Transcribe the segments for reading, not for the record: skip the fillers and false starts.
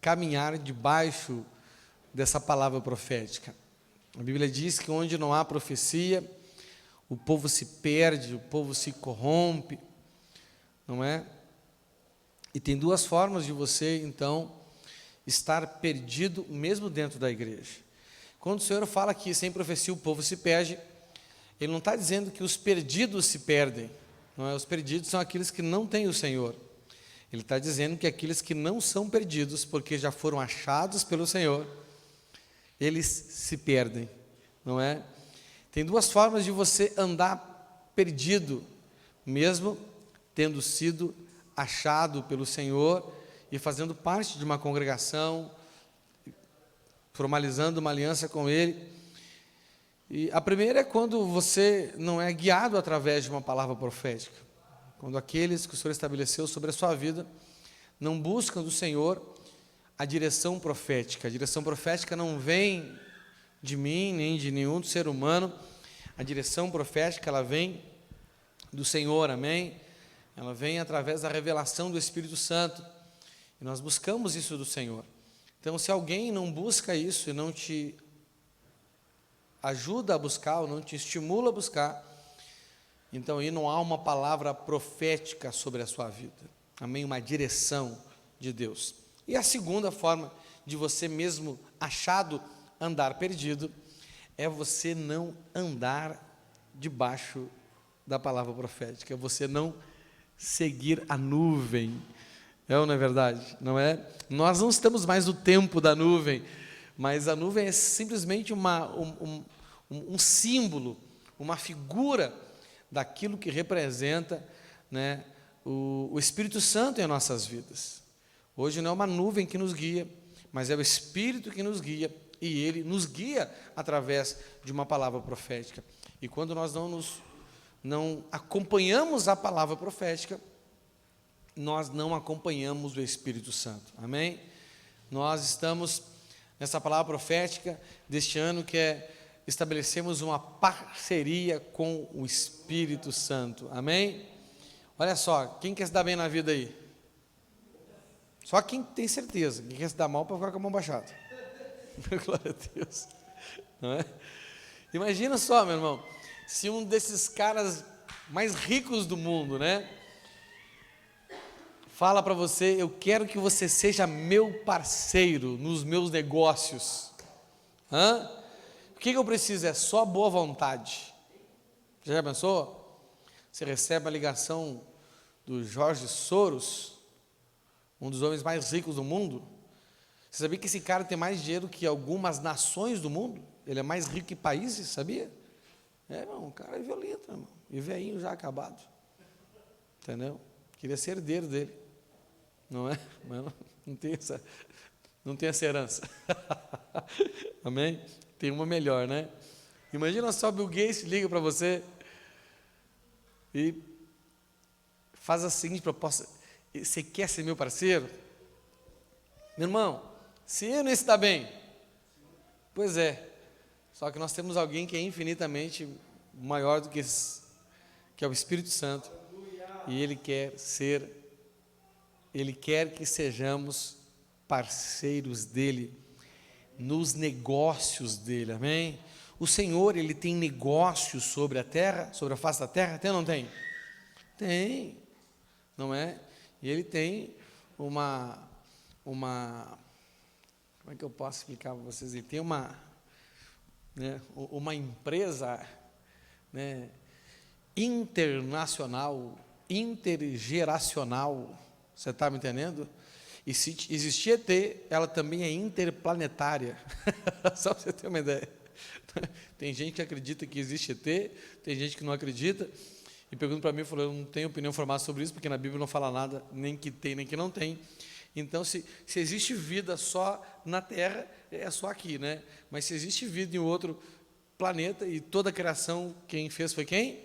caminhar debaixo dessa palavra profética. A Bíblia diz que onde não há profecia, o povo se perde, o povo se corrompe, não é? E tem duas formas de você, então, estar perdido mesmo dentro da igreja. Quando o Senhor fala que sem profecia o povo se perde, Ele não está dizendo que os perdidos se perdem, não é? Os perdidos são aqueles que não têm o Senhor. Ele está dizendo que aqueles que não são perdidos, porque já foram achados pelo Senhor, eles se perdem, não é? Tem duas formas de você andar perdido, mesmo tendo sido achado pelo Senhor e fazendo parte de uma congregação, formalizando uma aliança com Ele. E a primeira é quando você não é guiado através de uma palavra profética, quando aqueles que o Senhor estabeleceu sobre a sua vida não buscam do Senhor a direção profética. A direção profética não vem de mim, nem de nenhum ser humano. A direção profética, ela vem do Senhor, amém? Ela vem através da revelação do Espírito Santo, e nós buscamos isso do Senhor. Então, se alguém não busca isso e não te ajuda a buscar, ou não te estimula a buscar, então aí não há uma palavra profética sobre a sua vida, amém? Uma direção de Deus. E a segunda forma de você mesmo achado andar perdido, é você não andar debaixo da palavra profética, é você não seguir a nuvem. É ou não é verdade? Não é? Nós não estamos mais no tempo da nuvem, mas a nuvem é simplesmente um símbolo, uma figura daquilo que representa, né, o Espírito Santo em nossas vidas. Hoje não é uma nuvem que nos guia, mas é o Espírito que nos guia, e Ele nos guia através de uma palavra profética. E quando nós não acompanhamos a palavra profética, nós não acompanhamos o Espírito Santo, amém? Nós estamos nessa palavra profética deste ano, que é estabelecemos uma parceria com o Espírito Santo, amém? Olha só, quem quer se dar bem na vida aí? Só quem tem certeza. Quem quer se dar mal para ficar com a mão baixada. Glória a Deus, não é? Imagina só, meu irmão, se um desses caras mais ricos do mundo, né, fala para você: eu quero que você seja meu parceiro nos meus negócios. O que eu preciso? É só boa vontade. Você já pensou? Você recebe a ligação do Jorge Soros, um dos homens mais ricos do mundo. Você sabia que esse cara tem mais dinheiro que algumas nações do mundo? Ele é mais rico que países, sabia? Irmão, o cara é violento, irmão. E velhinho já acabado. Entendeu? Queria ser herdeiro dele. Não é? Mas não tem essa herança. Amém? Tem uma melhor, né? Imagina só, Bill Gates liga para você e faz a seguinte proposta: você quer ser meu parceiro? Meu irmão, se eu não está bem, pois é, só que nós temos alguém que é infinitamente maior do que é o Espírito Santo, e Ele quer que sejamos parceiros dEle, nos negócios dEle, amém? O Senhor, Ele tem negócios sobre a terra, sobre a face da terra, tem ou não tem? Tem, não é? E Ele tem uma como é que eu posso explicar para vocês? Ele tem uma empresa, né, internacional, intergeracional, você está me entendendo? E se existir ET, ela também é interplanetária, só para você ter uma ideia. Tem gente que acredita que existe ET, tem gente que não acredita, e pergunta para mim, falou: eu não tenho opinião formada sobre isso, porque na Bíblia não fala nada, nem que tem, nem que não tem. Então, se existe vida só na Terra, é só aqui, né? Mas se existe vida em outro planeta, e toda a criação, quem fez foi quem?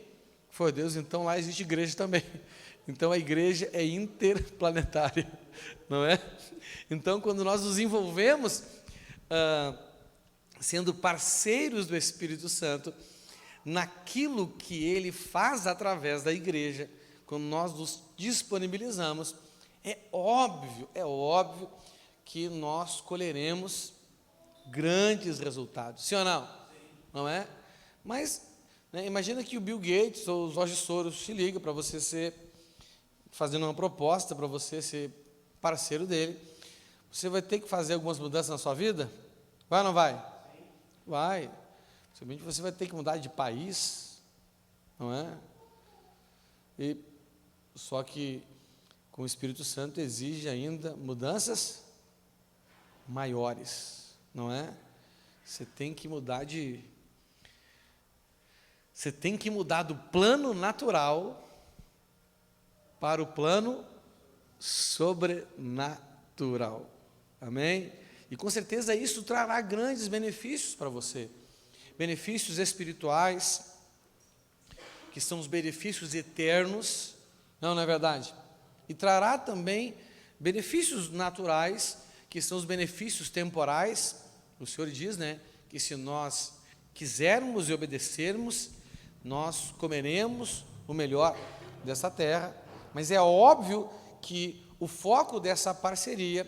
Foi Deus. Então lá existe igreja também. Então a igreja é interplanetária, não é? Então, quando nós nos envolvemos sendo parceiros do Espírito Santo naquilo que Ele faz através da igreja, quando nós nos disponibilizamos, é óbvio que nós colheremos grandes resultados. Sim ou não? Não é? Mas, né, imagina que o Bill Gates ou o Jorge Soros te liga para você ser, fazendo uma proposta para você ser parceiro dele. Você vai ter que fazer algumas mudanças na sua vida? Vai ou não vai? Vai. Principalmente você vai ter que mudar de país, não é? E só que com o Espírito Santo exige ainda mudanças maiores, não é? Você tem que mudar do plano natural para o plano sobrenatural. Amém? E com certeza isso trará grandes benefícios para você. Benefícios espirituais, que são os benefícios eternos, não é verdade? E trará também benefícios naturais, que são os benefícios temporais. O Senhor diz, né, que se nós quisermos e obedecermos, nós comeremos o melhor dessa terra. Mas é óbvio que o foco dessa parceria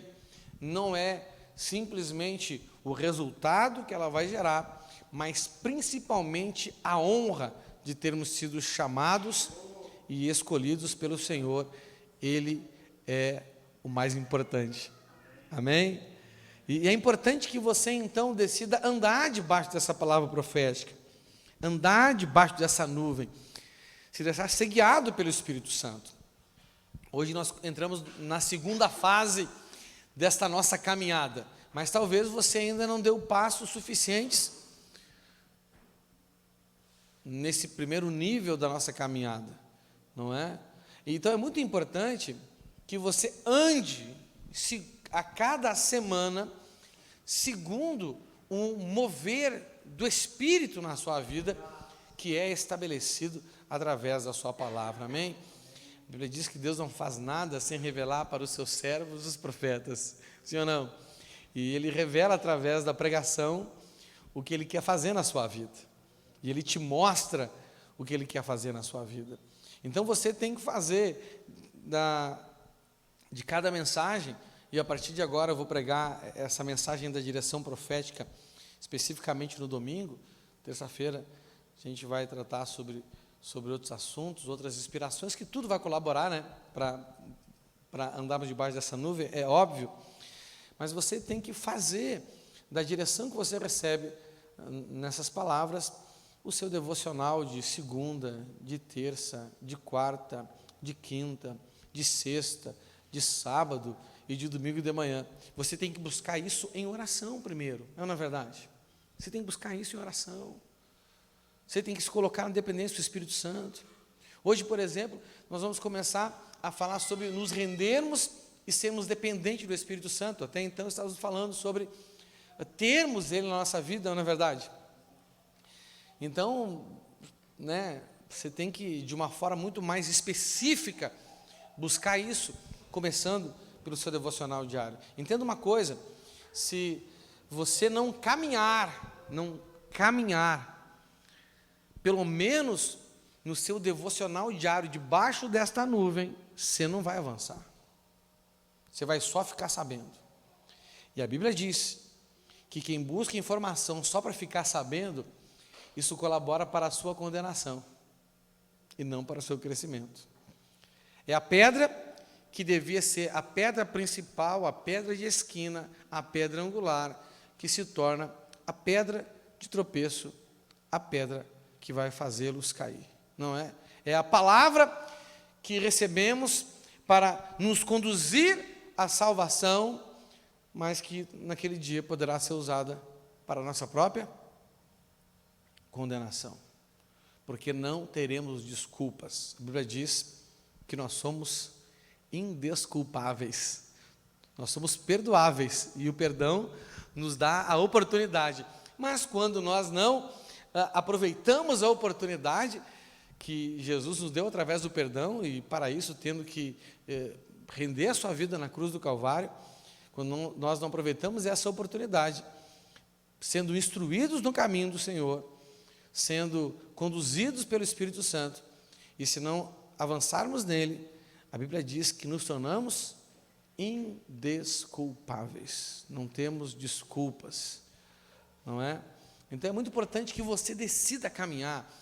não é simplesmente o resultado que ela vai gerar, mas principalmente a honra de termos sido chamados e escolhidos pelo Senhor. Ele é o mais importante. Amém? E é importante que você então decida andar debaixo dessa palavra profética, andar debaixo dessa nuvem, se deixar ser guiado pelo Espírito Santo. Hoje nós entramos na segunda fase desta nossa caminhada, mas talvez você ainda não deu passos suficientes nesse primeiro nível da nossa caminhada, não é? Então é muito importante que você ande a cada semana segundo um mover do Espírito na sua vida, que é estabelecido através da sua palavra. Amém? A Bíblia diz que Deus não faz nada sem revelar para os seus servos, os profetas. Sim ou não? E Ele revela através da pregação o que Ele quer fazer na sua vida. E Ele te mostra o que Ele quer fazer na sua vida. Então você tem que fazer de cada mensagem, e a partir de agora eu vou pregar essa mensagem da direção profética, especificamente no domingo. Terça-feira a gente vai tratar sobre outros assuntos, outras inspirações, que tudo vai colaborar, né, para andarmos debaixo dessa nuvem, é óbvio. Mas você tem que fazer da direção que você recebe nessas palavras o seu devocional de segunda, de terça, de quarta, de quinta, de sexta, de sábado e de domingo de manhã. Você tem que buscar isso em oração primeiro, não é verdade? Você tem que buscar isso em oração. Você tem que se colocar na dependência do Espírito Santo. Hoje, por exemplo, nós vamos começar a falar sobre nos rendermos e sermos dependentes do Espírito Santo. Até então estávamos falando sobre termos Ele na nossa vida, não é verdade? Então, né, você tem que, de uma forma muito mais específica, buscar isso, começando pelo seu devocional diário. Entenda uma coisa: se você não caminhar, pelo menos no seu devocional diário, debaixo desta nuvem, você não vai avançar. Você vai só ficar sabendo. E a Bíblia diz que quem busca informação só para ficar sabendo, isso colabora para a sua condenação e não para o seu crescimento. É a pedra que devia ser a pedra principal, a pedra de esquina, a pedra angular, que se torna a pedra de tropeço, a pedra que vai fazê-los cair, não é? É a palavra que recebemos para nos conduzir à salvação, mas que naquele dia poderá ser usada para a nossa própria condenação, porque não teremos desculpas. A Bíblia diz que nós somos indesculpáveis, nós somos perdoáveis, e o perdão nos dá a oportunidade. Mas quando nós não aproveitamos a oportunidade que Jesus nos deu através do perdão, e para isso tendo que render a sua vida na cruz do Calvário, quando nós não aproveitamos essa oportunidade, sendo instruídos no caminho do Senhor, sendo conduzidos pelo Espírito Santo, e se não avançarmos nele, a Bíblia diz que nos tornamos indesculpáveis, não temos desculpas, não é? Então é muito importante que você decida caminhar,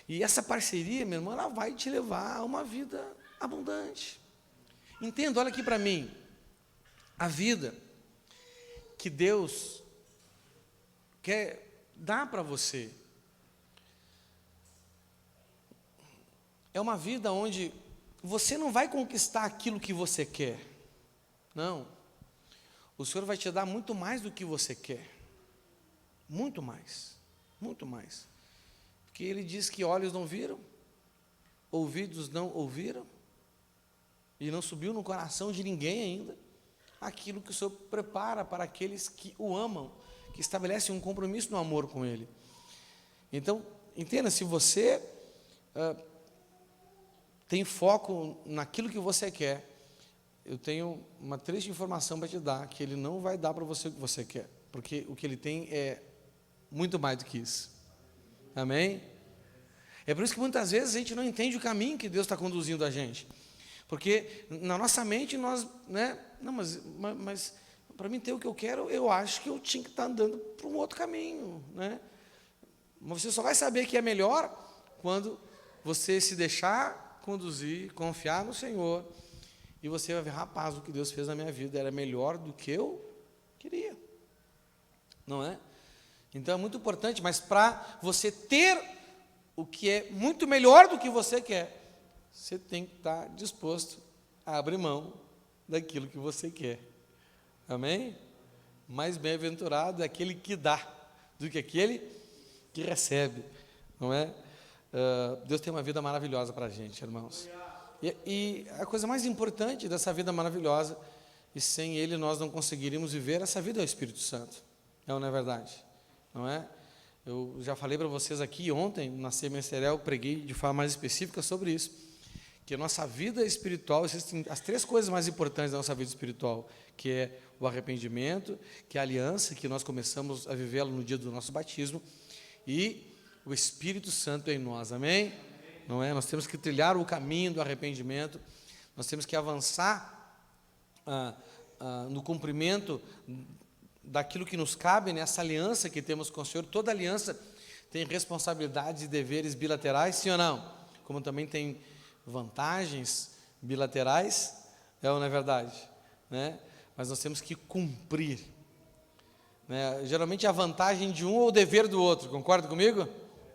e essa parceria, meu irmão, ela vai te levar a uma vida abundante. Entenda, olha aqui para mim, a vida que Deus quer dar para você é uma vida onde você não vai conquistar aquilo que você quer, não. O Senhor vai te dar muito mais do que você quer, muito mais, porque Ele diz que olhos não viram, ouvidos não ouviram, e não subiu no coração de ninguém ainda, aquilo que o Senhor prepara para aqueles que o amam, que estabelecem um compromisso no amor com Ele. Então, entenda, se você tem foco naquilo que você quer, eu tenho uma triste informação para te dar, que Ele não vai dar para você o que você quer, porque o que Ele tem é muito mais do que isso. Amém? É por isso que muitas vezes a gente não entende o caminho que Deus está conduzindo a gente, porque na nossa mente nós, né, não, mas para mim ter o que eu quero, eu acho que eu tinha que estar andando para um outro caminho, né? Mas você só vai saber que é melhor quando você se deixar conduzir, confiar no Senhor, e você vai ver, rapaz, o que Deus fez na minha vida era melhor do que eu queria, não é? Então é muito importante, mas para você ter o que é muito melhor do que você quer, você tem que estar disposto a abrir mão daquilo que você quer. Amém? Mais bem-aventurado é aquele que dá do que aquele que recebe, não é? Deus tem uma vida maravilhosa para a gente, irmãos. E a coisa mais importante dessa vida maravilhosa, e sem Ele nós não conseguiríamos viver, essa vida é o Espírito Santo. Não é verdade? Não é? Eu já falei para vocês aqui ontem, na Ceia Ministerial, eu preguei de forma mais específica sobre isso, que a nossa vida espiritual, existem as três coisas mais importantes da nossa vida espiritual, que é o arrependimento, que é a aliança, que nós começamos a vivê-la no dia do nosso batismo, e o Espírito Santo em nós, amém? Não é? Nós temos que trilhar o caminho do arrependimento, nós temos que avançar no cumprimento daquilo que nos cabe, nessa aliança que temos com o Senhor. Toda aliança tem responsabilidades e deveres bilaterais, sim ou não? Como também tem vantagens bilaterais, é ou não é verdade? Né? Mas nós temos que cumprir. Né? Geralmente a vantagem de um ou o dever do outro, concorda comigo?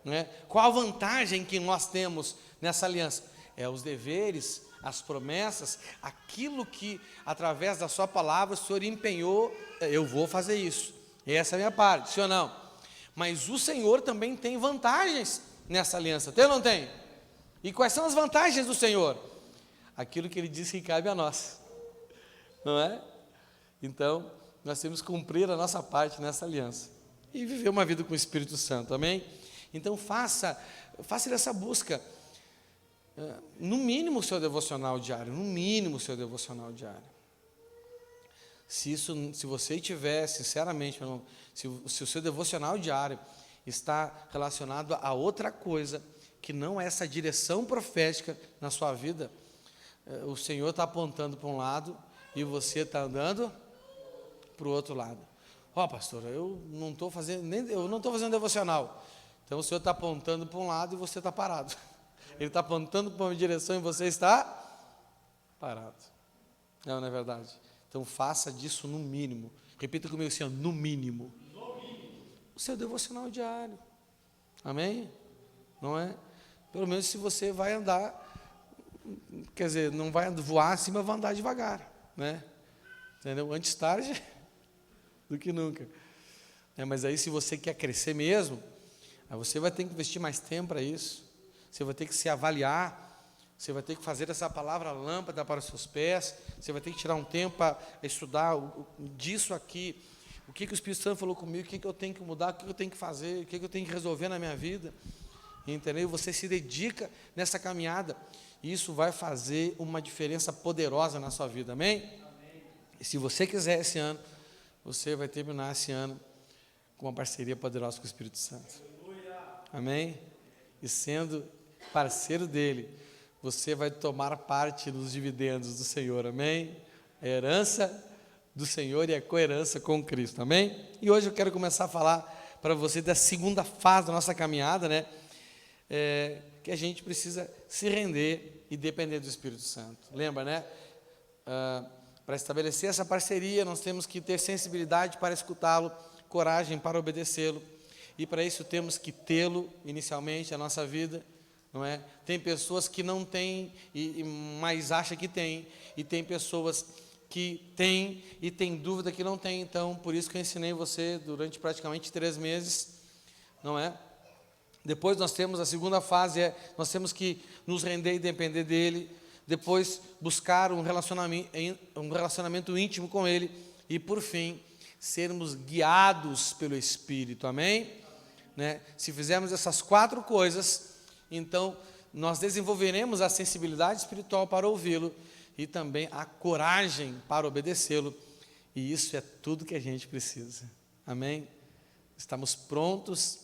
Né? Qual a vantagem que nós temos nessa aliança? É os deveres, as promessas, aquilo que através da sua palavra o Senhor empenhou, eu vou fazer isso, essa é a minha parte, sim ou não? Mas o Senhor também tem vantagens nessa aliança, tem ou não tem? E quais são as vantagens do Senhor? Aquilo que Ele disse que cabe a nós, não é? Então, nós temos que cumprir a nossa parte nessa aliança e viver uma vida com o Espírito Santo, amém? Então, faça dessa busca, no mínimo o seu devocional diário, no mínimo o seu devocional diário. Se você tiver, sinceramente, meu irmão, se o seu devocional diário está relacionado a outra coisa, que não é essa direção profética na sua vida, o Senhor está apontando para um lado e você está andando para o outro lado. Pastor, eu não estou fazendo devocional. Então o Senhor está apontando para um lado e você está parado. Ele está apontando para uma direção e você está parado. Não é verdade? Então faça disso no mínimo. Repita comigo assim, no mínimo. O seu devocional diário. Amém? Não é? Pelo menos se você vai andar, quer dizer, não vai voar acima, vai andar devagar, né? Entendeu? Antes tarde do que nunca. Mas aí se você quer crescer mesmo, aí você vai ter que investir mais tempo para isso. Você vai ter que se avaliar, você vai ter que fazer essa palavra lâmpada para os seus pés, você vai ter que tirar um tempo para estudar disso aqui, o que o Espírito Santo falou comigo, o que eu tenho que mudar, o que eu tenho que fazer, o que eu tenho que resolver na minha vida. Entendeu? Você se dedica nessa caminhada, e isso vai fazer uma diferença poderosa na sua vida, amém? Amém. E se você quiser esse ano, você vai terminar esse ano com uma parceria poderosa com o Espírito Santo. Aleluia. Amém? E sendo parceiro dele, você vai tomar parte dos dividendos do Senhor, amém? A herança do Senhor e a coerência com Cristo, amém? E hoje eu quero começar a falar para você da segunda fase da nossa caminhada, né? Que a gente precisa se render e depender do Espírito Santo. Lembra, né? Para estabelecer essa parceria, nós temos que ter sensibilidade para escutá-lo, coragem para obedecê-lo, e para isso temos que tê-lo inicialmente na nossa vida, não é? Tem pessoas que não têm, mas acham que tem, e tem pessoas que têm e tem dúvida que não tem. Então, por isso que eu ensinei você durante praticamente 3 meses, não é? Depois nós temos a segunda fase, nós temos que nos render e depender dele, depois buscar um relacionamento íntimo com ele, e por fim, sermos guiados pelo Espírito, amém? Né? Se fizermos essas 4 coisas, então nós desenvolveremos a sensibilidade espiritual para ouvi-lo, e também a coragem para obedecê-lo, e isso é tudo que a gente precisa, amém? Estamos prontos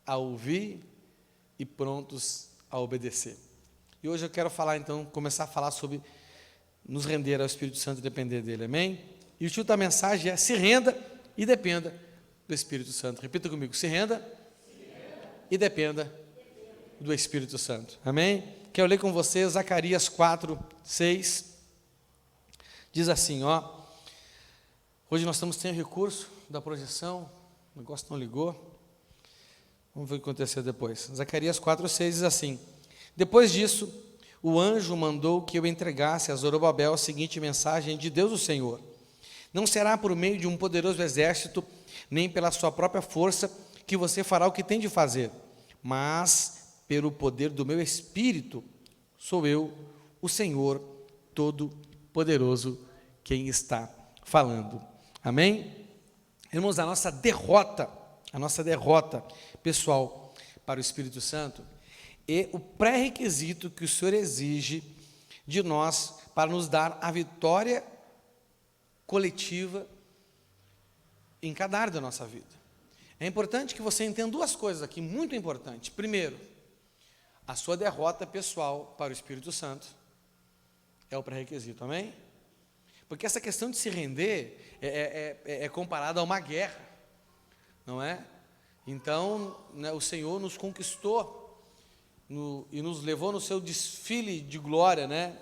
a ouvir e prontos a obedecer. E hoje eu quero falar, então, começar a falar sobre nos render ao Espírito Santo e depender dele, amém? E o título da mensagem é: se renda e dependa do Espírito Santo. Repita comigo: se renda e dependa do Espírito Santo, amém? Quero ler com você Zacarias 4:6, diz assim, ó. Hoje nós estamos sem recurso da projeção, o negócio não ligou, vamos ver o que aconteceu depois. Zacarias 4:6 diz assim: depois disso, o anjo mandou que eu entregasse a Zorobabel a seguinte mensagem de Deus o Senhor: não será por meio de um poderoso exército, nem pela sua própria força, que você fará o que tem de fazer, mas pelo poder do meu Espírito, sou eu, o Senhor Todo-Poderoso, quem está falando. Amém? Irmãos, a nossa derrota pessoal para o Espírito Santo é o pré-requisito que o Senhor exige de nós para nos dar a vitória coletiva em cada área da nossa vida. É importante que você entenda 2 coisas aqui, muito importante. Primeiro, a sua derrota pessoal para o Espírito Santo é o pré-requisito, amém? Porque essa questão de se render é comparada a uma guerra, não é? Então, né, o Senhor nos conquistou e nos levou no seu desfile de glória, né?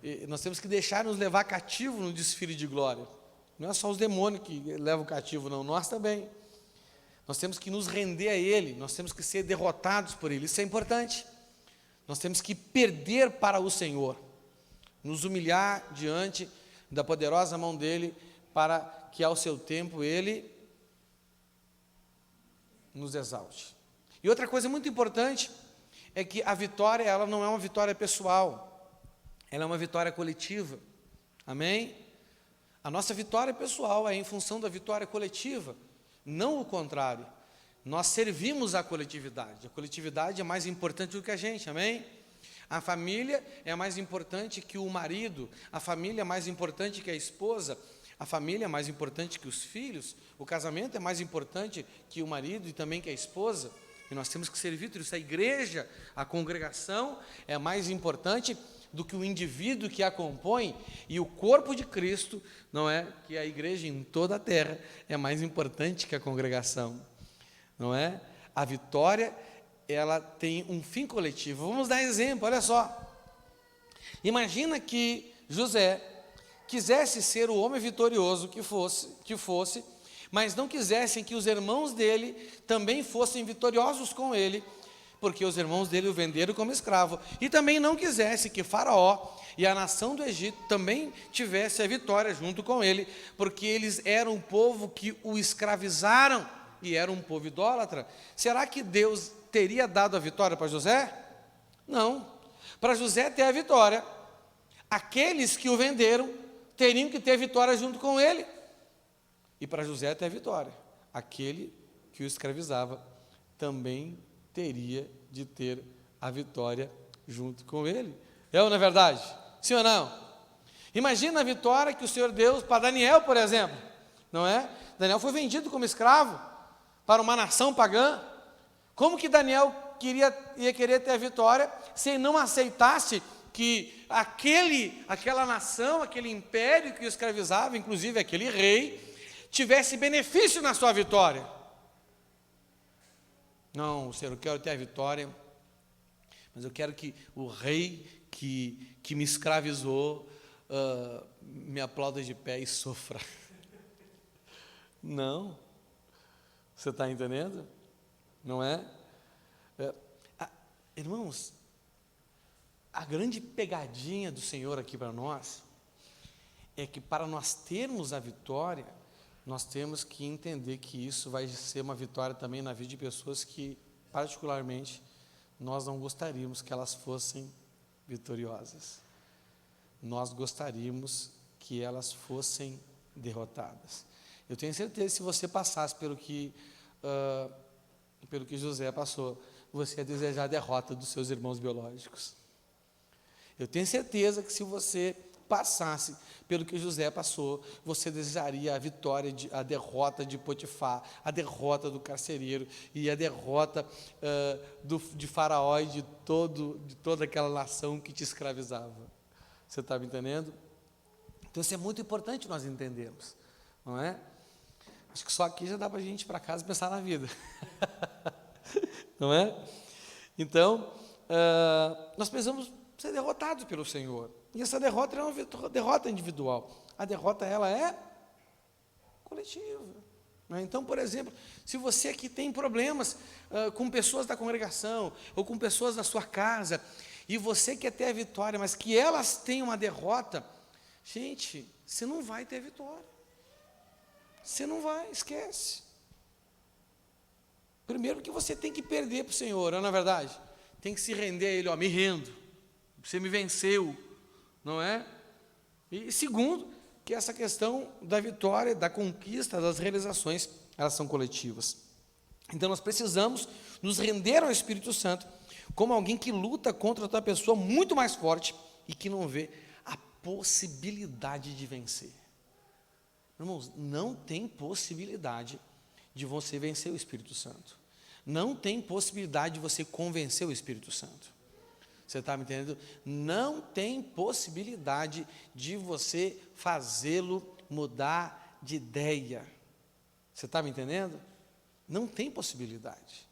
E nós temos que deixar nos levar cativo no desfile de glória. Não é só os demônios que levam cativo, não, nós também. Nós temos que nos render a Ele, nós temos que ser derrotados por Ele, isso é importante. Nós temos que perder para o Senhor, nos humilhar diante da poderosa mão dEle, para que ao seu tempo Ele nos exalte. E outra coisa muito importante é que a vitória, ela não é uma vitória pessoal, ela é uma vitória coletiva, amém? A nossa vitória pessoal é em função da vitória coletiva, não o contrário. Nós servimos a coletividade é mais importante do que a gente, amém? A família é mais importante que o marido, a família é mais importante que a esposa, a família é mais importante que os filhos, o casamento é mais importante que o marido e também que a esposa, e nós temos que servir tudo isso. A igreja, a congregação é mais importante do que o indivíduo que a compõe, e o corpo de Cristo, não é? Que a igreja em toda a terra é mais importante que a congregação, não é? A vitória, ela tem um fim coletivo. Vamos dar exemplo, olha só. Imagina que José quisesse ser o homem vitorioso que fosse, mas não quisessem que os irmãos dele também fossem vitoriosos com ele, porque os irmãos dele o venderam como escravo, e também não quisesse que Faraó e a nação do Egito também tivesse a vitória junto com ele, porque eles eram um povo que o escravizaram, e era um povo idólatra. Será que Deus teria dado a vitória para José? Não. Para José ter a vitória, aqueles que o venderam teriam que ter vitória junto com ele, e para José ter a vitória, aquele que o escravizava também teria de ter a vitória junto com ele. É ou não é verdade? Sim ou não? Imagina a vitória que o Senhor deu para Daniel, por exemplo, não é? Daniel foi vendido como escravo para uma nação pagã. Como que Daniel ia querer ter a vitória se não aceitasse que aquela nação, aquele império que o escravizava, inclusive aquele rei, tivesse benefício na sua vitória. Não, Senhor, eu quero ter a vitória, mas eu quero que o rei que me escravizou me aplauda de pé e sofra. Não. Você está entendendo? Não é? Irmãos, a grande pegadinha do Senhor aqui para nós é que para nós termos a vitória, nós temos que entender que isso vai ser uma vitória também na vida de pessoas que, particularmente, nós não gostaríamos que elas fossem vitoriosas. Nós gostaríamos que elas fossem derrotadas. Eu tenho certeza que se você passasse pelo que José passou, você ia desejar a derrota dos seus irmãos biológicos. Eu tenho certeza que se você passasse pelo que José passou, você desejaria a vitória, a derrota de Potifar, a derrota do carcereiro e a derrota de Faraó e de toda aquela nação que te escravizava. Você está me entendendo? Então isso é muito importante nós entendermos, não é? Acho que só aqui já dá para a gente ir para casa e pensar na vida. Não é? Então, nós precisamos ser derrotados pelo Senhor. E essa derrota é uma derrota individual. A derrota, ela é coletiva. Né? Então, por exemplo, se você aqui tem problemas com pessoas da congregação, ou com pessoas da sua casa, e você quer ter a vitória, mas que elas tenham uma derrota, gente, você não vai ter vitória. Você não vai, esquece. Primeiro que você tem que perder para o Senhor, não é verdade? Tem que se render a Ele, me rendo, você me venceu, não é? E segundo, que essa questão da vitória, da conquista, das realizações, elas são coletivas. Então nós precisamos nos render ao Espírito Santo, como alguém que luta contra outra pessoa muito mais forte, e que não vê a possibilidade de vencer. Irmãos, não tem possibilidade de você vencer o Espírito Santo. Não tem possibilidade de você convencer o Espírito Santo. Você está me entendendo? Não tem possibilidade de você fazê-lo mudar de ideia. Você está me entendendo? Não tem possibilidade.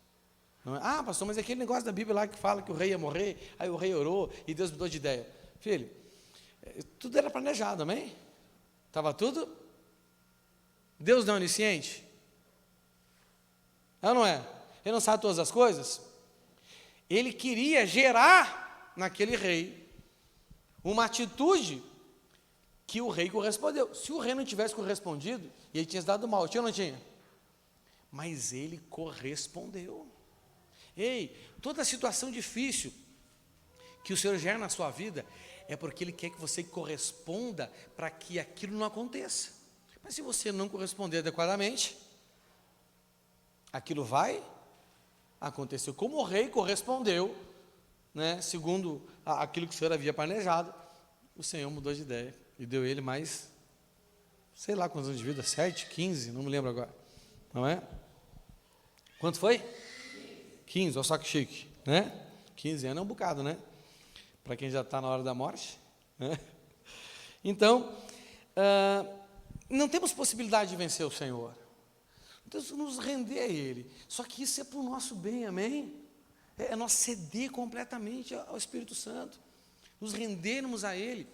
Não é? Pastor, mas é aquele negócio da Bíblia lá que fala que o rei ia morrer, aí o rei orou e Deus mudou de ideia. Filho, tudo era planejado, amém? Estava tudo? Deus não é onisciente? Não é? Ele não sabe todas as coisas? Ele queria gerar naquele rei uma atitude que o rei correspondeu. Se o rei não tivesse correspondido, ele tinha se dado mal, tinha ou não tinha? Mas ele correspondeu. Toda situação difícil que o Senhor gera na sua vida é porque Ele quer que você corresponda para que aquilo não aconteça. Mas se você não corresponder adequadamente, aquilo vai acontecer. Como o rei correspondeu, né, segundo aquilo que o Senhor havia planejado, o Senhor mudou de ideia e deu ele mais, sei lá quantos anos de vida, 7, 15, não me lembro agora, não é? Quanto foi? 15, olha só que chique, né? 15 anos é um bocado, né? Para quem já está na hora da morte, né? Então, não temos possibilidade de vencer o Senhor. Então, nos render a Ele. Só que isso é para o nosso bem, amém? É nós ceder completamente ao Espírito Santo. Nos rendermos a Ele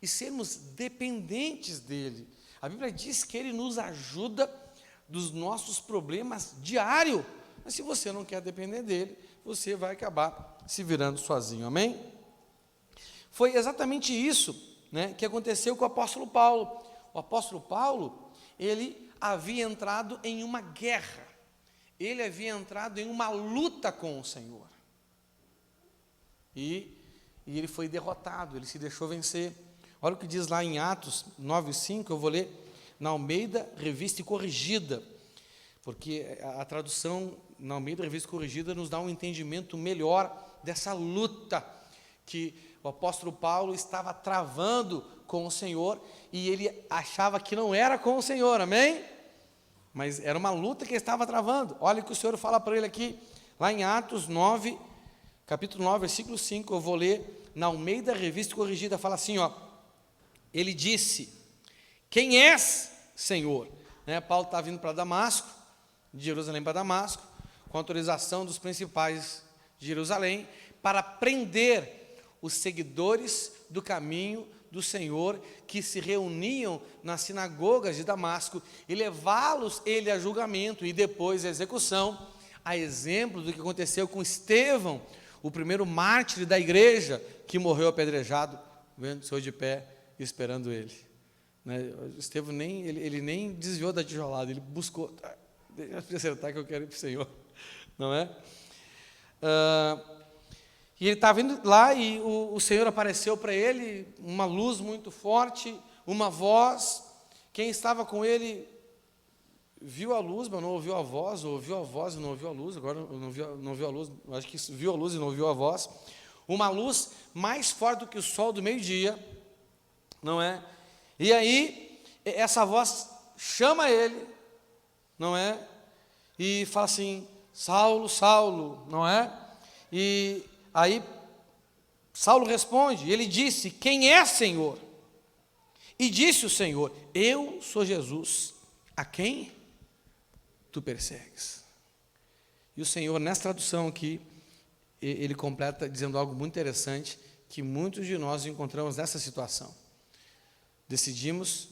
e sermos dependentes dEle. A Bíblia diz que Ele nos ajuda dos nossos problemas diários. Mas se você não quer depender dEle, você vai acabar se virando sozinho, amém? Foi exatamente isso, né, que aconteceu com o apóstolo Paulo. O apóstolo Paulo, ele havia entrado em uma guerra, ele havia entrado em uma luta com o Senhor, e ele foi derrotado, ele se deixou vencer. Olha o que diz lá em Atos 9:5, eu vou ler na Almeida Revista e Corrigida, porque a tradução na Almeida Revista e Corrigida nos dá um entendimento melhor dessa luta que o apóstolo Paulo estava travando com o Senhor, e ele achava que não era com o Senhor, amém? Mas era uma luta que ele estava travando. Olha o que o Senhor fala para ele aqui, lá em Atos 9, capítulo 9, versículo 5, eu vou ler na Almeida Revista Corrigida, fala assim, ó, ele disse, quem és, Senhor? Né, Paulo está vindo para Damasco, de Jerusalém para Damasco, com autorização dos principais de Jerusalém, para prender os seguidores do caminho do Senhor, que se reuniam nas sinagogas de Damasco, e levá-los ele a julgamento e depois a execução, a exemplo do que aconteceu com Estevão, o primeiro mártir da igreja, que morreu apedrejado, vendo o Senhor de pé, esperando ele. Né? Estevão ele nem desviou da tijolada, ele buscou, deixa eu acertar que eu quero ir para o Senhor, não é? E ele estava indo lá e o Senhor apareceu para ele, uma luz muito forte, uma voz. Quem estava com ele viu a luz, mas não ouviu a voz, ou ouviu a voz e não ouviu a luz. Agora não viu a luz, acho que viu a luz e não ouviu a voz. Uma luz mais forte do que o sol do meio-dia, não é? E aí, essa voz chama ele, não é? E fala assim, Saulo, Saulo, não é? E aí, Saulo responde, ele disse, quem é, Senhor? E disse o Senhor, eu sou Jesus, a quem tu persegues. E o Senhor, nessa tradução aqui, ele completa dizendo algo muito interessante, que muitos de nós encontramos nessa situação. Decidimos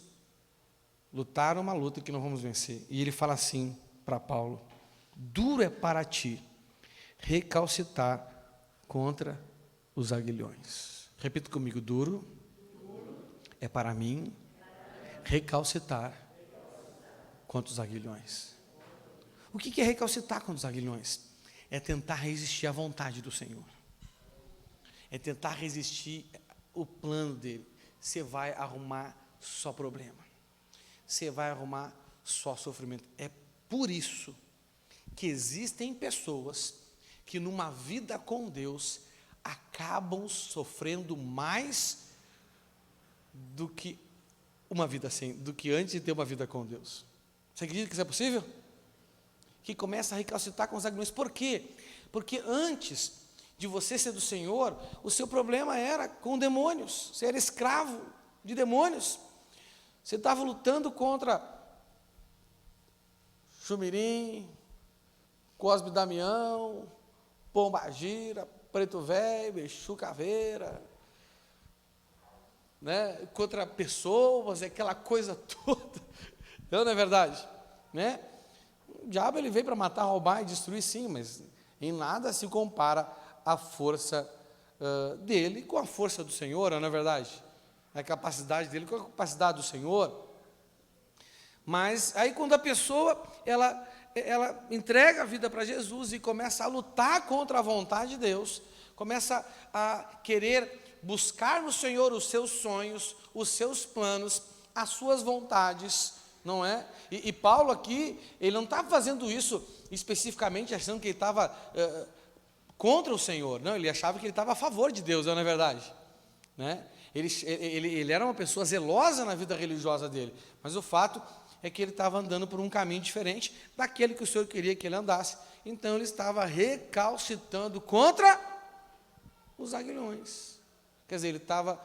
lutar uma luta que não vamos vencer. E ele fala assim para Paulo, duro é para ti recalcitar contra os aguilhões. Repita comigo, duro é para mim recalcitar contra os aguilhões. O que é recalcitar contra os aguilhões? É tentar resistir à vontade do Senhor. É tentar resistir o plano dele. Você vai arrumar só problema. Você vai arrumar só sofrimento. É por isso que existem pessoas que numa vida com Deus acabam sofrendo mais do que uma vida sem, do que antes de ter uma vida com Deus. Você acredita que isso é possível? Que começa a recalcitar com os aguilhões. Por quê? Porque antes de você ser do Senhor, o seu problema era com demônios. Você era escravo de demônios. Você estava lutando contra Chumirim, Cosme Damião, Pombagira, Preto Velho, Exu Caveira, né? Contra pessoas, aquela coisa toda. Não é verdade? Né? O diabo ele veio para matar, roubar e destruir, sim, mas em nada se compara a força dele com a força do Senhor, não é verdade? A capacidade dele com a capacidade do Senhor. Mas aí quando a pessoa ela entrega a vida para Jesus e começa a lutar contra a vontade de Deus, começa a querer buscar no Senhor os seus sonhos, os seus planos, as suas vontades, não é? E Paulo aqui, ele não estava fazendo isso especificamente achando que ele estava contra o Senhor, não, ele achava que ele estava a favor de Deus, não é verdade? Né? Ele era uma pessoa zelosa na vida religiosa dele, mas o fato é que ele estava andando por um caminho diferente daquele que o Senhor queria que ele andasse. Então ele estava recalcitando contra os aguilhões. Quer dizer, ele estava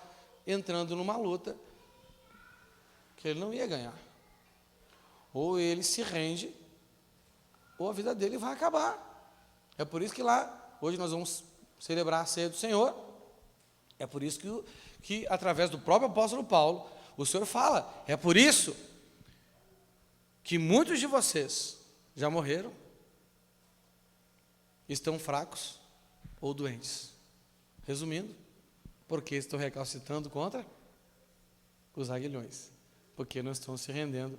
entrando numa luta que ele não ia ganhar. Ou ele se rende, ou a vida dele vai acabar. É por isso que lá, hoje nós vamos celebrar a ceia do Senhor. É por isso que através do próprio apóstolo Paulo, o Senhor fala, é por isso que muitos de vocês já morreram, estão fracos ou doentes. Resumindo, porque estão recalcitando contra os aguilhões, porque não estão se rendendo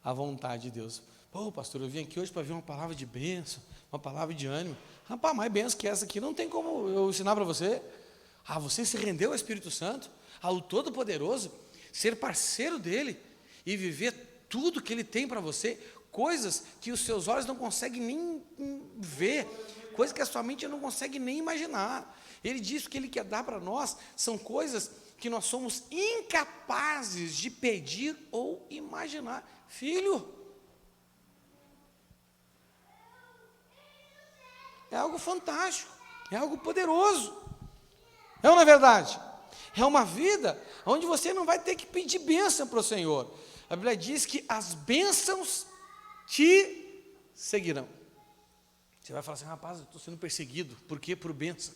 à vontade de Deus. Pô, pastor, eu vim aqui hoje para ver uma palavra de bênção, uma palavra de ânimo. Rapaz, mais bênção que essa aqui não tem como eu ensinar para você. Você se rendeu ao Espírito Santo, ao Todo-Poderoso, ser parceiro dele e viver tudo que ele tem para você, coisas que os seus olhos não conseguem nem ver, coisas que a sua mente não consegue nem imaginar. Ele diz que o que ele quer dar para nós são coisas que nós somos incapazes de pedir ou imaginar. Filho, é algo fantástico, é algo poderoso. É ou não é verdade? É uma vida onde você não vai ter que pedir bênção para o Senhor. A Bíblia diz que as bênçãos te seguirão. Você vai falar assim, rapaz, eu estou sendo perseguido. Por quê? Por bênção.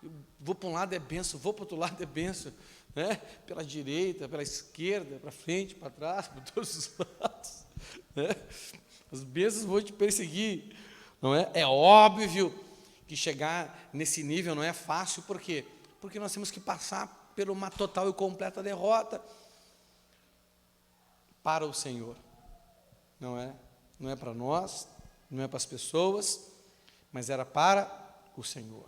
Eu vou para um lado é bênção, vou para o outro lado é bênção. Né? Pela direita, pela esquerda, para frente, para trás, por todos os lados. Né? As bênçãos vão te perseguir. Não é? É óbvio que chegar nesse nível não é fácil. Por quê? Porque nós temos que passar por uma total e completa derrota para o Senhor. Não é? Não é para nós, não é para as pessoas, mas era para o Senhor.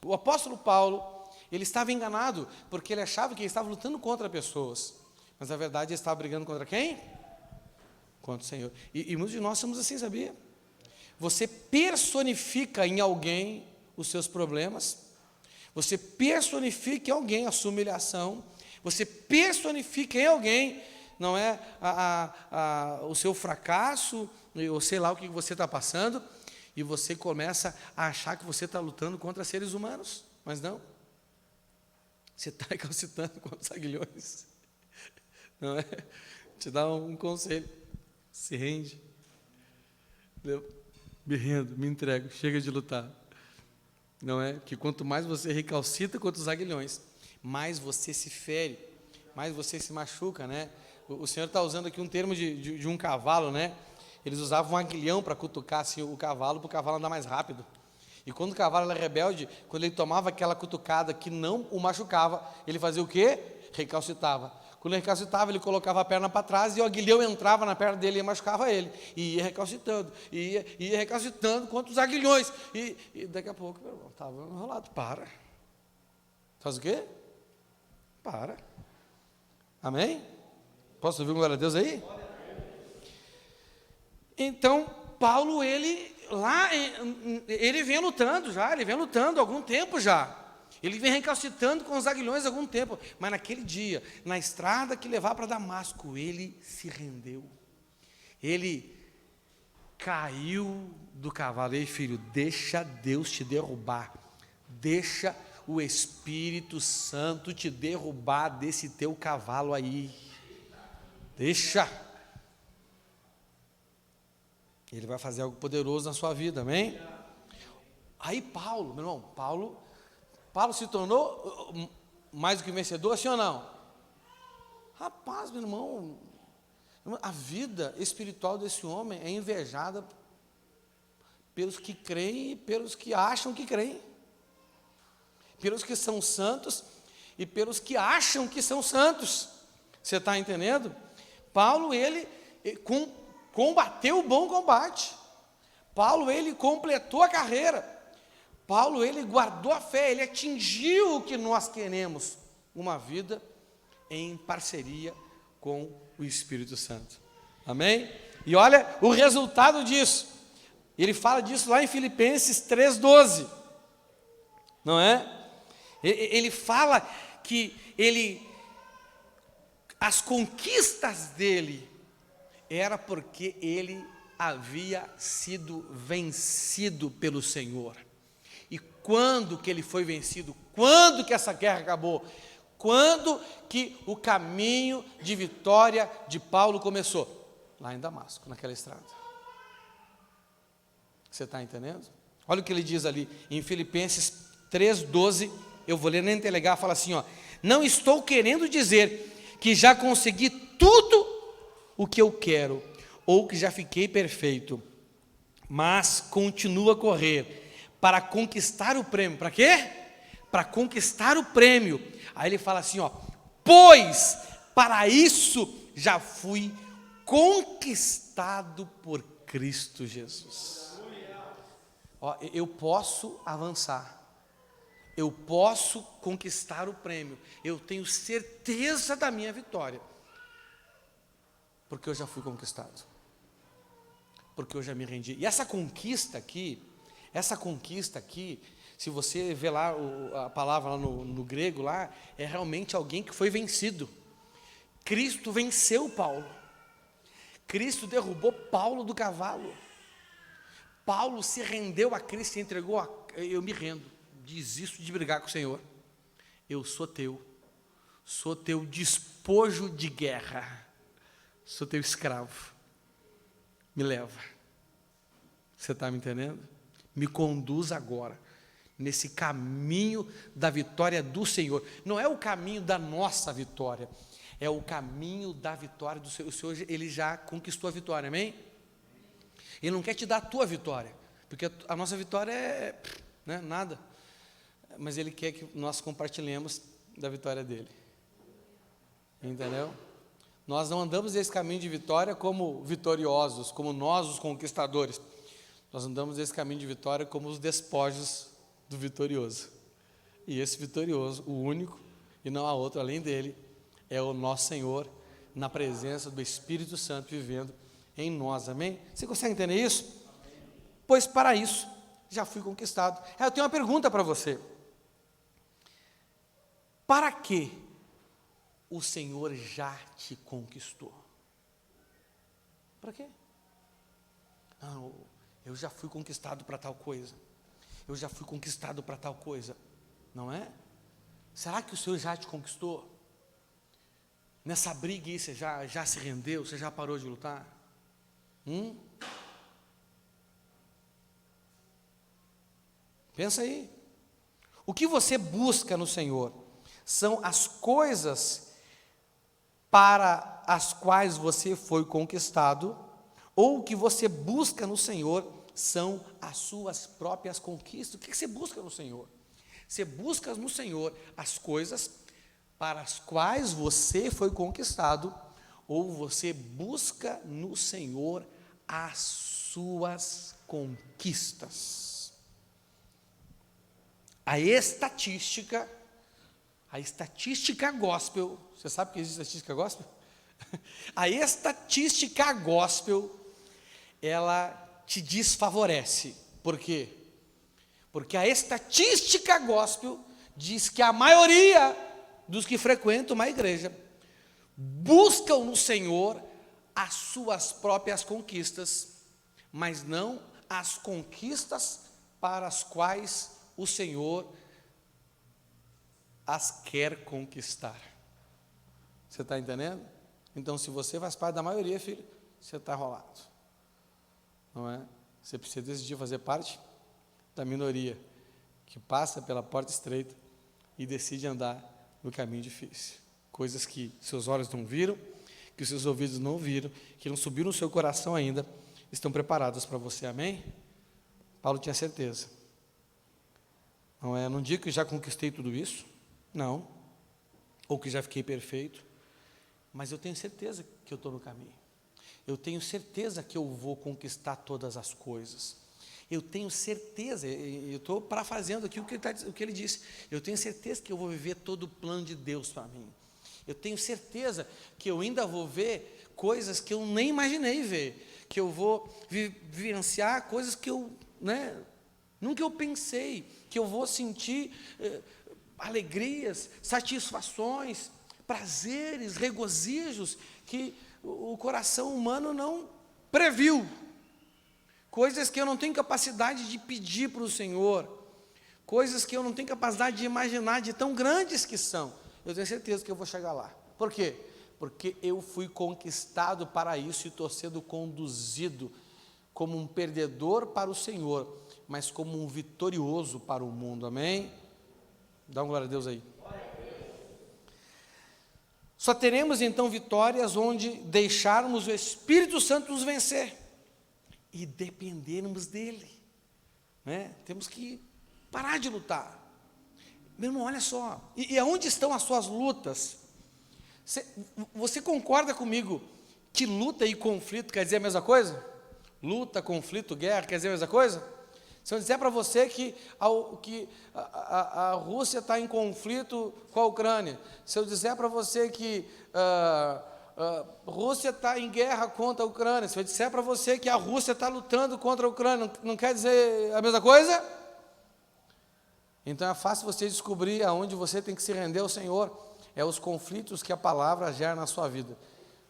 O apóstolo Paulo, ele estava enganado, porque ele achava que ele estava lutando contra pessoas, mas na verdade ele estava brigando contra quem? Contra o Senhor. E muitos de nós somos assim, sabia? Você personifica em alguém os seus problemas, você personifica em alguém a sua humilhação, você personifica em alguém, não é, o seu fracasso, ou sei lá o que você está passando, e você começa a achar que você está lutando contra seres humanos, mas não. Você está recalcitrando contra os aguilhões. Não é? Te dá um conselho. Se rende. Me rendo, me entrego, chega de lutar. Não é? Que quanto mais você recalcita contra os aguilhões, mais você se fere, mais você se machuca, né? O Senhor está usando aqui um termo de um cavalo, né? Eles usavam um aguilhão para cutucar assim, o cavalo, para o cavalo andar mais rápido. E quando o cavalo era rebelde, quando ele tomava aquela cutucada que não o machucava, ele fazia o quê? Recalcitava. Quando ele recalcitava, ele colocava a perna para trás e o aguilhão entrava na perna dele e machucava ele. E ia recalcitando, ia recalcitando contra os aguilhões. E daqui a pouco, estava enrolado. Para. Faz o quê? Para. Amém? Posso ouvir um glória a Deus aí? Então, Paulo, ele vem lutando já, ele vem lutando há algum tempo já. Ele vem recalcitando com os aguilhões há algum tempo. Mas naquele dia, na estrada que levava para Damasco, ele se rendeu. Ele caiu do cavalo. Ei, filho, deixa Deus te derrubar. Deixa o Espírito Santo te derrubar desse teu cavalo aí. Deixa. Ele vai fazer algo poderoso na sua vida, amém? Aí Paulo, meu irmão, Paulo se tornou mais do que vencedor, sim ou não? Rapaz, meu irmão, a vida espiritual desse homem é invejada pelos que creem e pelos que acham que creem, pelos que são santos e pelos que acham que são santos. Você está entendendo? Paulo, ele combateu o bom combate. Paulo, ele completou a carreira. Paulo, ele guardou a fé, ele atingiu o que nós queremos, uma vida em parceria com o Espírito Santo. Amém? E olha o resultado disso. Ele fala disso lá em Filipenses 3,12. Não é? Ele fala que as conquistas dele era porque ele havia sido vencido pelo Senhor. E quando que ele foi vencido? Quando que essa guerra acabou? Quando que o caminho de vitória de Paulo começou? Lá em Damasco, naquela estrada. Você está entendendo? Olha o que ele diz ali em Filipenses 3,12. Eu vou ler na NTLH, fala assim, ó: não estou querendo dizer que já consegui tudo o que eu quero, ou que já fiquei perfeito, mas continuo a correr para conquistar o prêmio. Para quê? Para conquistar o prêmio. Aí ele fala assim, ó: pois para isso já fui conquistado por Cristo Jesus. Ó, eu posso avançar, eu posso conquistar o prêmio, eu tenho certeza da minha vitória, porque eu já fui conquistado, porque eu já me rendi. E essa conquista aqui, se você ver lá a palavra lá no grego, lá, é realmente alguém que foi vencido. Cristo venceu Paulo. Cristo derrubou Paulo do cavalo. Paulo se rendeu a Cristo e entregou, eu me rendo, desisto de brigar com o Senhor. eu sou teu despojo de guerra, sou teu escravo, me leva. Você está me entendendo? Me conduz agora, nesse caminho da vitória do Senhor. Não é o caminho da nossa vitória, é o caminho da vitória do Senhor. O Senhor, Ele já conquistou a vitória, amém? Ele não quer te dar a tua vitória, porque a nossa vitória é nada, mas Ele quer que nós compartilhemos da vitória dEle, entendeu? Nós não andamos nesse caminho de vitória como vitoriosos, como nós os conquistadores, nós andamos nesse caminho de vitória como os despojos do vitorioso, e esse vitorioso, o único, e não há outro além dele, é o nosso Senhor, na presença do Espírito Santo vivendo em nós, amém? Você consegue entender isso? Amém. Pois para isso, já fui conquistado. Eu tenho uma pergunta para você. Para que o Senhor já te conquistou? Para quê? Não, eu já fui conquistado para tal coisa. Eu já fui conquistado para tal coisa. Não é? Será que o Senhor já te conquistou? Nessa briga aí, você já se rendeu? Você já parou de lutar? Pensa aí. O que você busca no Senhor são as coisas para as quais você foi conquistado, ou o que você busca no Senhor são as suas próprias conquistas? O que você busca no Senhor? Você busca no Senhor as coisas para as quais você foi conquistado, ou você busca no Senhor as suas conquistas? A estatística gospel, você sabe que existe estatística gospel? A estatística gospel, ela te desfavorece. Por quê? Porque a estatística gospel diz que a maioria dos que frequentam uma igreja buscam no Senhor as suas próprias conquistas, mas não as conquistas para as quais o Senhor as quer conquistar. Você está entendendo? Então, se você faz parte da maioria, filho, você está rolado, não é? Você precisa decidir fazer parte da minoria, que passa pela porta estreita e decide andar no caminho difícil. Coisas que seus olhos não viram, que os seus ouvidos não ouviram, que não subiram no seu coração ainda, estão preparadas para você, amém? Paulo tinha certeza. Não é? Não digo que já conquistei tudo isso, não, ou que já fiquei perfeito, mas eu tenho certeza que eu estou no caminho. Eu tenho certeza que eu vou conquistar todas as coisas. Eu tenho certeza, eu estou parafraseando aqui o que ele disse, eu tenho certeza que eu vou viver todo o plano de Deus para mim. Eu tenho certeza que eu ainda vou ver coisas que eu nem imaginei ver, que eu vou vivenciar coisas que eu, nunca eu pensei, que eu vou sentir alegrias, satisfações, prazeres, regozijos que o coração humano não previu. Coisas que eu não tenho capacidade de pedir para o Senhor, coisas que eu não tenho capacidade de imaginar, de tão grandes que são. Eu tenho certeza que eu vou chegar lá. Por quê? Porque eu fui conquistado para isso e estou sendo conduzido como um perdedor para o Senhor, mas como um vitorioso para o mundo, amém? Dá uma glória a Deus aí. Só teremos então vitórias onde deixarmos o Espírito Santo nos vencer e dependermos dele, Temos que parar de lutar. Meu irmão, olha só, e aonde estão as suas lutas? Você concorda comigo que luta e conflito quer dizer a mesma coisa? Luta, conflito, guerra quer dizer a mesma coisa? Se eu disser para você que a Rússia está em conflito com a Ucrânia, se eu disser para você que a Rússia está em guerra contra a Ucrânia, se eu disser para você que a Rússia está lutando contra a Ucrânia, não quer dizer a mesma coisa? Então é fácil você descobrir aonde você tem que se render ao Senhor, é os conflitos que a palavra gera na sua vida.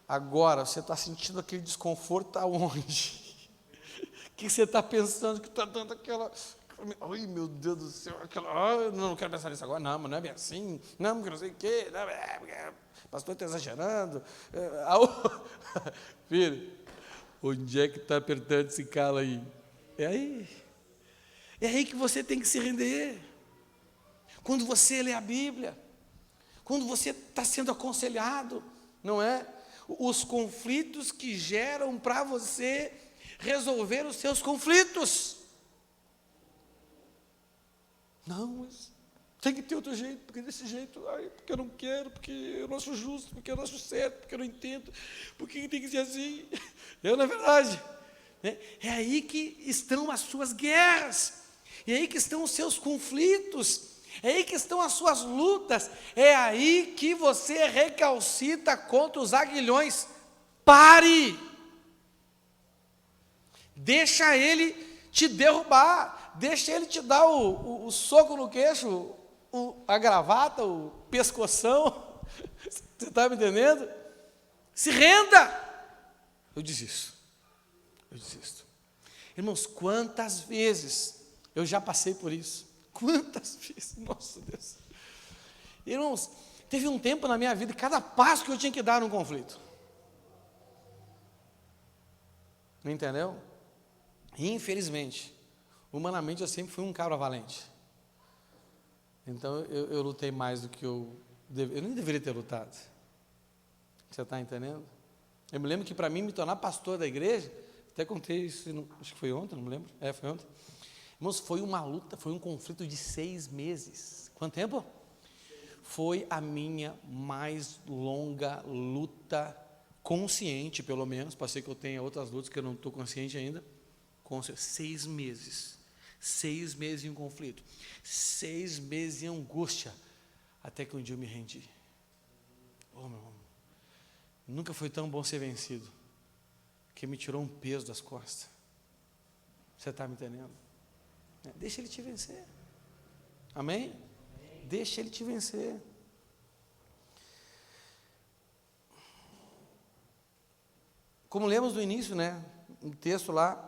Agora, você está sentindo aquele desconforto aonde? O que você está pensando que está dando Ai, meu Deus do céu, não quero pensar nisso agora, não, mas não é bem assim, não, porque não sei o quê, não, pastor está exagerando. Filho, onde é que está apertando esse calo aí? É aí que você tem que se render. Quando você lê a Bíblia, quando você está sendo aconselhado, não é? Os conflitos que geram para você resolver os seus conflitos. Não, mas tem que ter outro jeito, porque desse jeito, porque eu não quero, porque eu não acho justo, porque eu não acho certo, porque eu não entendo, porque tem que ser assim. Não é verdade. É aí que estão as suas guerras, é aí que estão os seus conflitos, é aí que estão as suas lutas, é aí que você recalcita contra os aguilhões. Pare! Deixa ele te derrubar, deixa ele te dar o soco no queixo, a gravata, o pescoção. Você está me entendendo? Se renda! Eu desisto. Irmãos, quantas vezes eu já passei por isso? Quantas vezes? Nossa Deus. Irmãos, teve um tempo na minha vida, cada passo que eu tinha que dar num conflito. Não entendeu? E, infelizmente, humanamente eu sempre fui um cabra valente. Então eu lutei mais do que eu nem deveria ter lutado. Você está entendendo? Eu me lembro que para mim me tornar pastor da igreja, até contei isso, acho que foi ontem, não me lembro. Foi ontem. Irmãos, foi uma luta, foi um conflito de 6 meses. Quanto tempo? Foi a minha mais longa luta consciente, pelo menos. Pode ser que eu tenha outras lutas que eu não estou consciente ainda. 6 meses. 6 meses em um conflito. 6 meses em angústia. Até que um dia eu me rendi. Meu irmão, nunca foi tão bom ser vencido. Que me tirou um peso das costas. Você está me entendendo? Deixa ele te vencer. Amém? Deixa ele te vencer. Como lemos no início, no texto lá,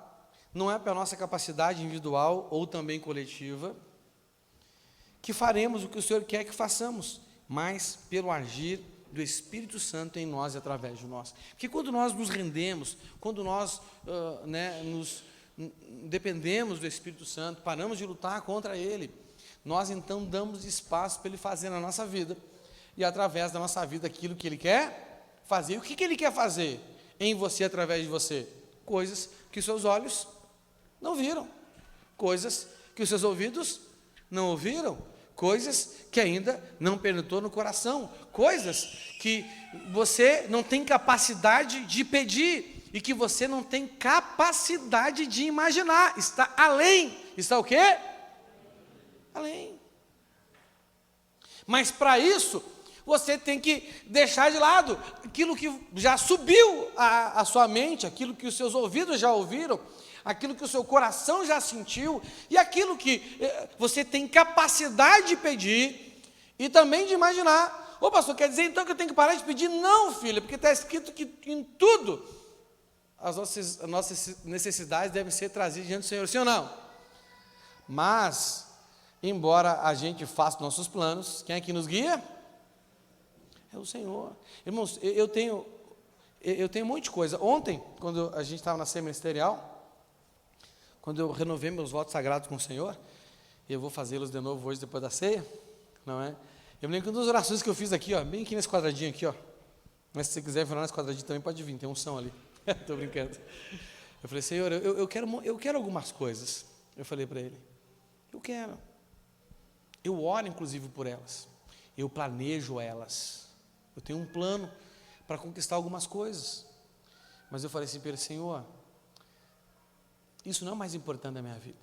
não é pela nossa capacidade individual ou também coletiva que faremos o que o Senhor quer que façamos, mas pelo agir do Espírito Santo em nós e através de nós. Porque quando nós nos rendemos, quando nós nos dependemos do Espírito Santo, paramos de lutar contra Ele, nós então damos espaço para Ele fazer na nossa vida, e através da nossa vida aquilo que Ele quer fazer. E o que Ele quer fazer em você, através de você? Coisas que os seus olhos não viram, coisas que os seus ouvidos não ouviram, coisas que ainda não penetrou no coração, coisas que você não tem capacidade de pedir, e que você não tem capacidade de imaginar, está além. Está o quê? Além. Mas para isso, você tem que deixar de lado aquilo que já subiu à sua mente, aquilo que os seus ouvidos já ouviram, aquilo que o seu coração já sentiu, e aquilo que você tem capacidade de pedir, e também de imaginar. Ô pastor, quer dizer então que eu tenho que parar de pedir? Não, filha, porque está escrito que em tudo as nossas necessidades devem ser trazidas diante do Senhor, sim ou não? Mas, embora a gente faça nossos planos, quem é que nos guia? É o Senhor. Irmãos, eu tenho um monte de coisa. Ontem, quando a gente estava na ceia ministerial, quando eu renovei meus votos sagrados com o Senhor, eu vou fazê-los de novo hoje depois da ceia, não é? Eu me lembro que uma das orações que eu fiz aqui, bem aqui nesse quadradinho aqui, mas se você quiser virar nesse quadradinho também pode vir, tem um som ali. Estou brincando. Eu falei, Senhor, eu quero algumas coisas. Eu falei para Ele, eu quero. Eu oro inclusive por elas. Eu planejo elas. Eu tenho um plano para conquistar algumas coisas. Mas eu falei assim para Ele, Senhor, isso não é o mais importante da minha vida.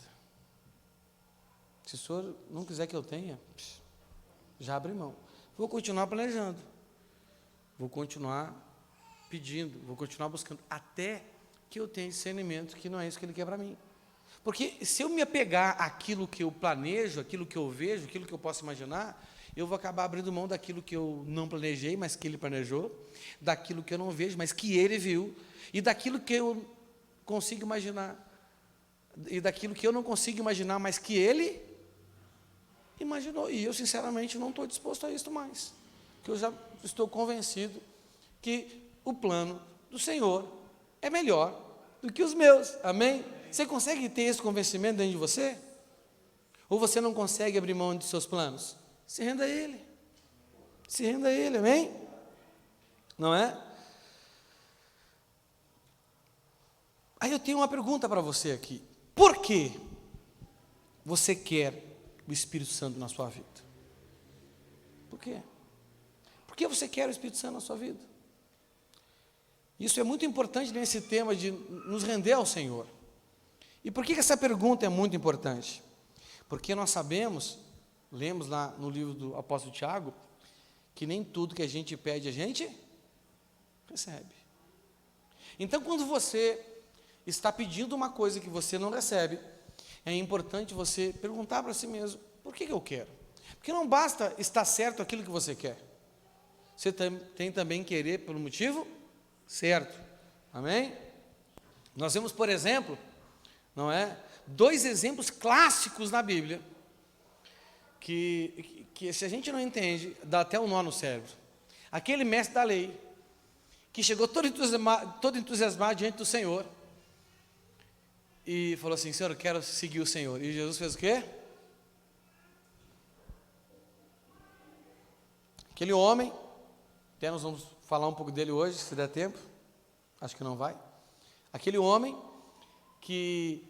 Se o Senhor não quiser que eu tenha, já abre mão. Vou continuar planejando. Vou continuar pedindo, vou continuar buscando, até que eu tenha discernimento que não é isso que Ele quer para mim. Porque se eu me apegar àquilo que eu planejo, aquilo que eu vejo, aquilo que eu posso imaginar, eu vou acabar abrindo mão daquilo que eu não planejei, mas que Ele planejou, daquilo que eu não vejo, mas que Ele viu, e daquilo que eu consigo imaginar. e daquilo que eu não consigo imaginar, mas que Ele imaginou. E eu, sinceramente, não estou disposto a isso mais. Porque eu já estou convencido que o plano do Senhor é melhor do que os meus. Amém? Você consegue ter esse convencimento dentro de você? Ou você não consegue abrir mão dos seus planos? Se renda a Ele. Se renda a Ele, amém? Não é? Aí eu tenho uma pergunta para você aqui. Por que você quer o Espírito Santo na sua vida? Por quê? Por que você quer o Espírito Santo na sua vida? Isso é muito importante nesse tema de nos render ao Senhor. E por que essa pergunta é muito importante? Porque nós sabemos, lemos lá no livro do apóstolo Tiago, que nem tudo que a gente pede a gente recebe. Então, quando você está pedindo uma coisa que você não recebe, é importante você perguntar para si mesmo, por que eu quero? Porque não basta estar certo aquilo que você quer. Você tem também que querer pelo motivo certo. Amém? Nós vemos, por exemplo, não é? 2 exemplos clássicos na Bíblia, que se a gente não entende, dá até um nó no cérebro. Aquele mestre da lei, que chegou todo entusiasmado diante do Senhor, e falou assim, Senhor, eu quero seguir o Senhor. E Jesus fez o quê? Aquele homem, até nós vamos falar um pouco dele hoje, se der tempo, acho que não vai. Aquele homem que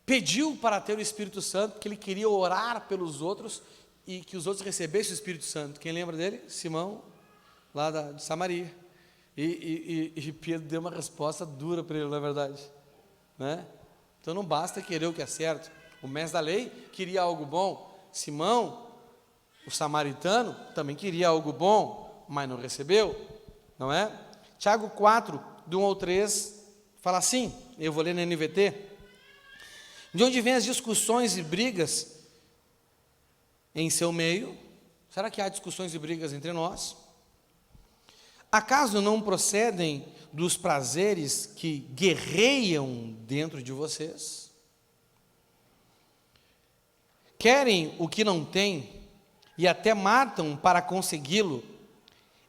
pediu para ter o Espírito Santo, que ele queria orar pelos outros e que os outros recebessem o Espírito Santo. Quem lembra dele? Simão, lá de Samaria. E Pedro deu uma resposta dura para ele, na verdade. Né? Então não basta querer o que é certo. O mestre da lei queria algo bom. Simão, o samaritano, também queria algo bom, mas não recebeu. Não é? Tiago 4, do 1 ao 3, fala assim, eu vou ler na NVT. De onde vêm as discussões e brigas em seu meio? Será que há discussões e brigas entre nós? Acaso não procedem dos prazeres que guerreiam dentro de vocês? Querem o que não têm e até matam para consegui-lo?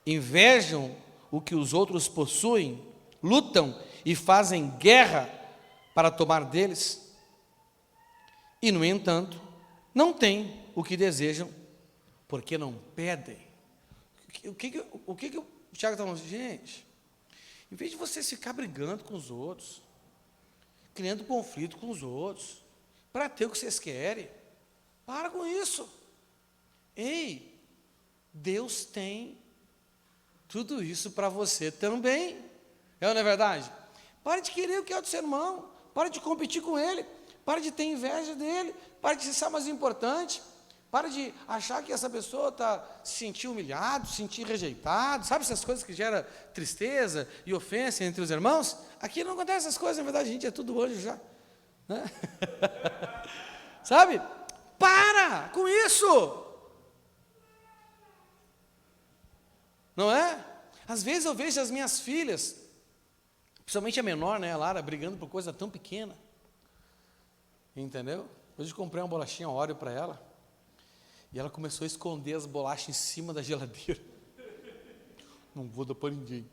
Invejam o que os outros possuem? Lutam e fazem guerra para tomar deles? E, no entanto, não têm o que desejam, porque não pedem. O que o Tiago está falando? Gente, em vez de vocês ficar brigando com os outros, criando conflito com os outros, para ter o que vocês querem, para com isso. Ei, Deus tem tudo isso para você também. É ou não é verdade? Pare de querer o que é do seu irmão, pare de competir com ele, pare de ter inveja dele, pare de ser mais importante, pare de achar que essa pessoa está se sentir humilhado, se sentir rejeitado, sabe essas coisas que geram tristeza e ofensa entre os irmãos? Aqui não acontece essas coisas, na verdade a gente é tudo anjo já, né? Sabe? Para com isso! Não é? Às vezes eu vejo as minhas filhas, principalmente a menor, né, a Lara, brigando por coisa tão pequena. Entendeu? Hoje eu comprei uma bolachinha Oreo para ela, e ela começou a esconder as bolachas em cima da geladeira. Não vou dar para ninguém,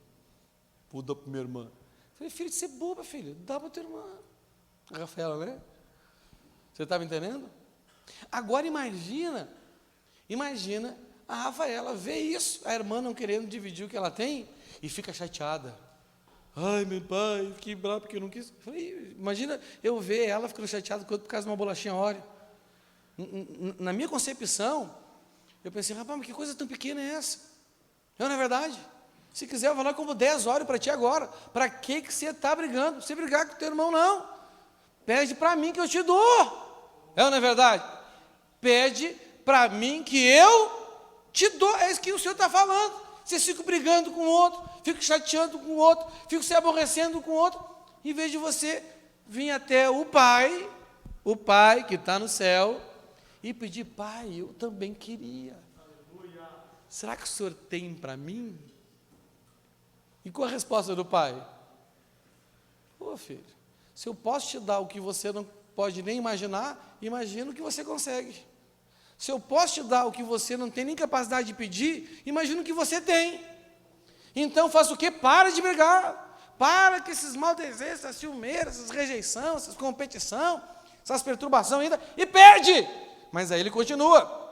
vou dar para minha irmã. Eu falei, filho, de ser boba, filho, dá para tua irmã. A Rafaela, né? Você estava entendendo? Agora imagina a Rafaela vê isso, a irmã não querendo dividir o que ela tem, e fica chateada. Ai, meu pai, fiquei bravo porque eu não quis. Falei, imagina eu ver ela ficando chateada por causa de uma bolachinha Oreo. Na minha concepção, eu pensei, rapaz, mas que coisa tão pequena é essa? Não é verdade? Se quiser, eu vou lá e compro 10 Oreo para ti agora. Para que você está brigando? Você brigar com o teu irmão, não. Pede para mim que eu te dou. É ou não é verdade? Pede para mim que eu te dou. É isso que o Senhor está falando. Vocês ficam brigando com o outro, ficam chateando com o outro, ficam se aborrecendo com o outro, em vez de você vir até o Pai que está no céu, e pedir, Pai, eu também queria. Aleluia. Será que o Senhor tem para mim? E qual a resposta do Pai? Pô, filho, Se eu posso te dar o que você não pode nem imaginar, imagina o que você consegue. Se eu posso te dar o que você não tem nem capacidade de pedir, imagina o que você tem. Então faça o quê? Para de brigar. Para com esses mal desejos, essas ciumeiras, essas rejeição, essas competição, essas perturbações ainda, e perde. Mas aí ele continua.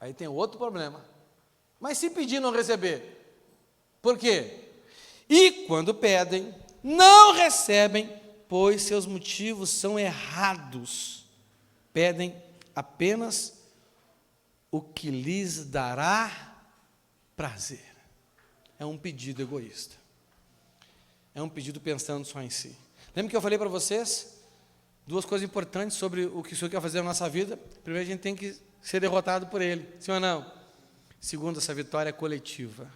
Aí tem outro problema. Mas se pedir e não receber? Por quê? E quando pedem, não recebem, pois seus motivos são errados. Pedem apenas o que lhes dará prazer. É um pedido egoísta. É um pedido pensando só em si. Lembra que eu falei para vocês? Duas coisas importantes sobre o que o Senhor quer fazer na nossa vida. Primeiro, a gente tem que ser derrotado por Ele. Sim ou não? Segundo, essa vitória é coletiva.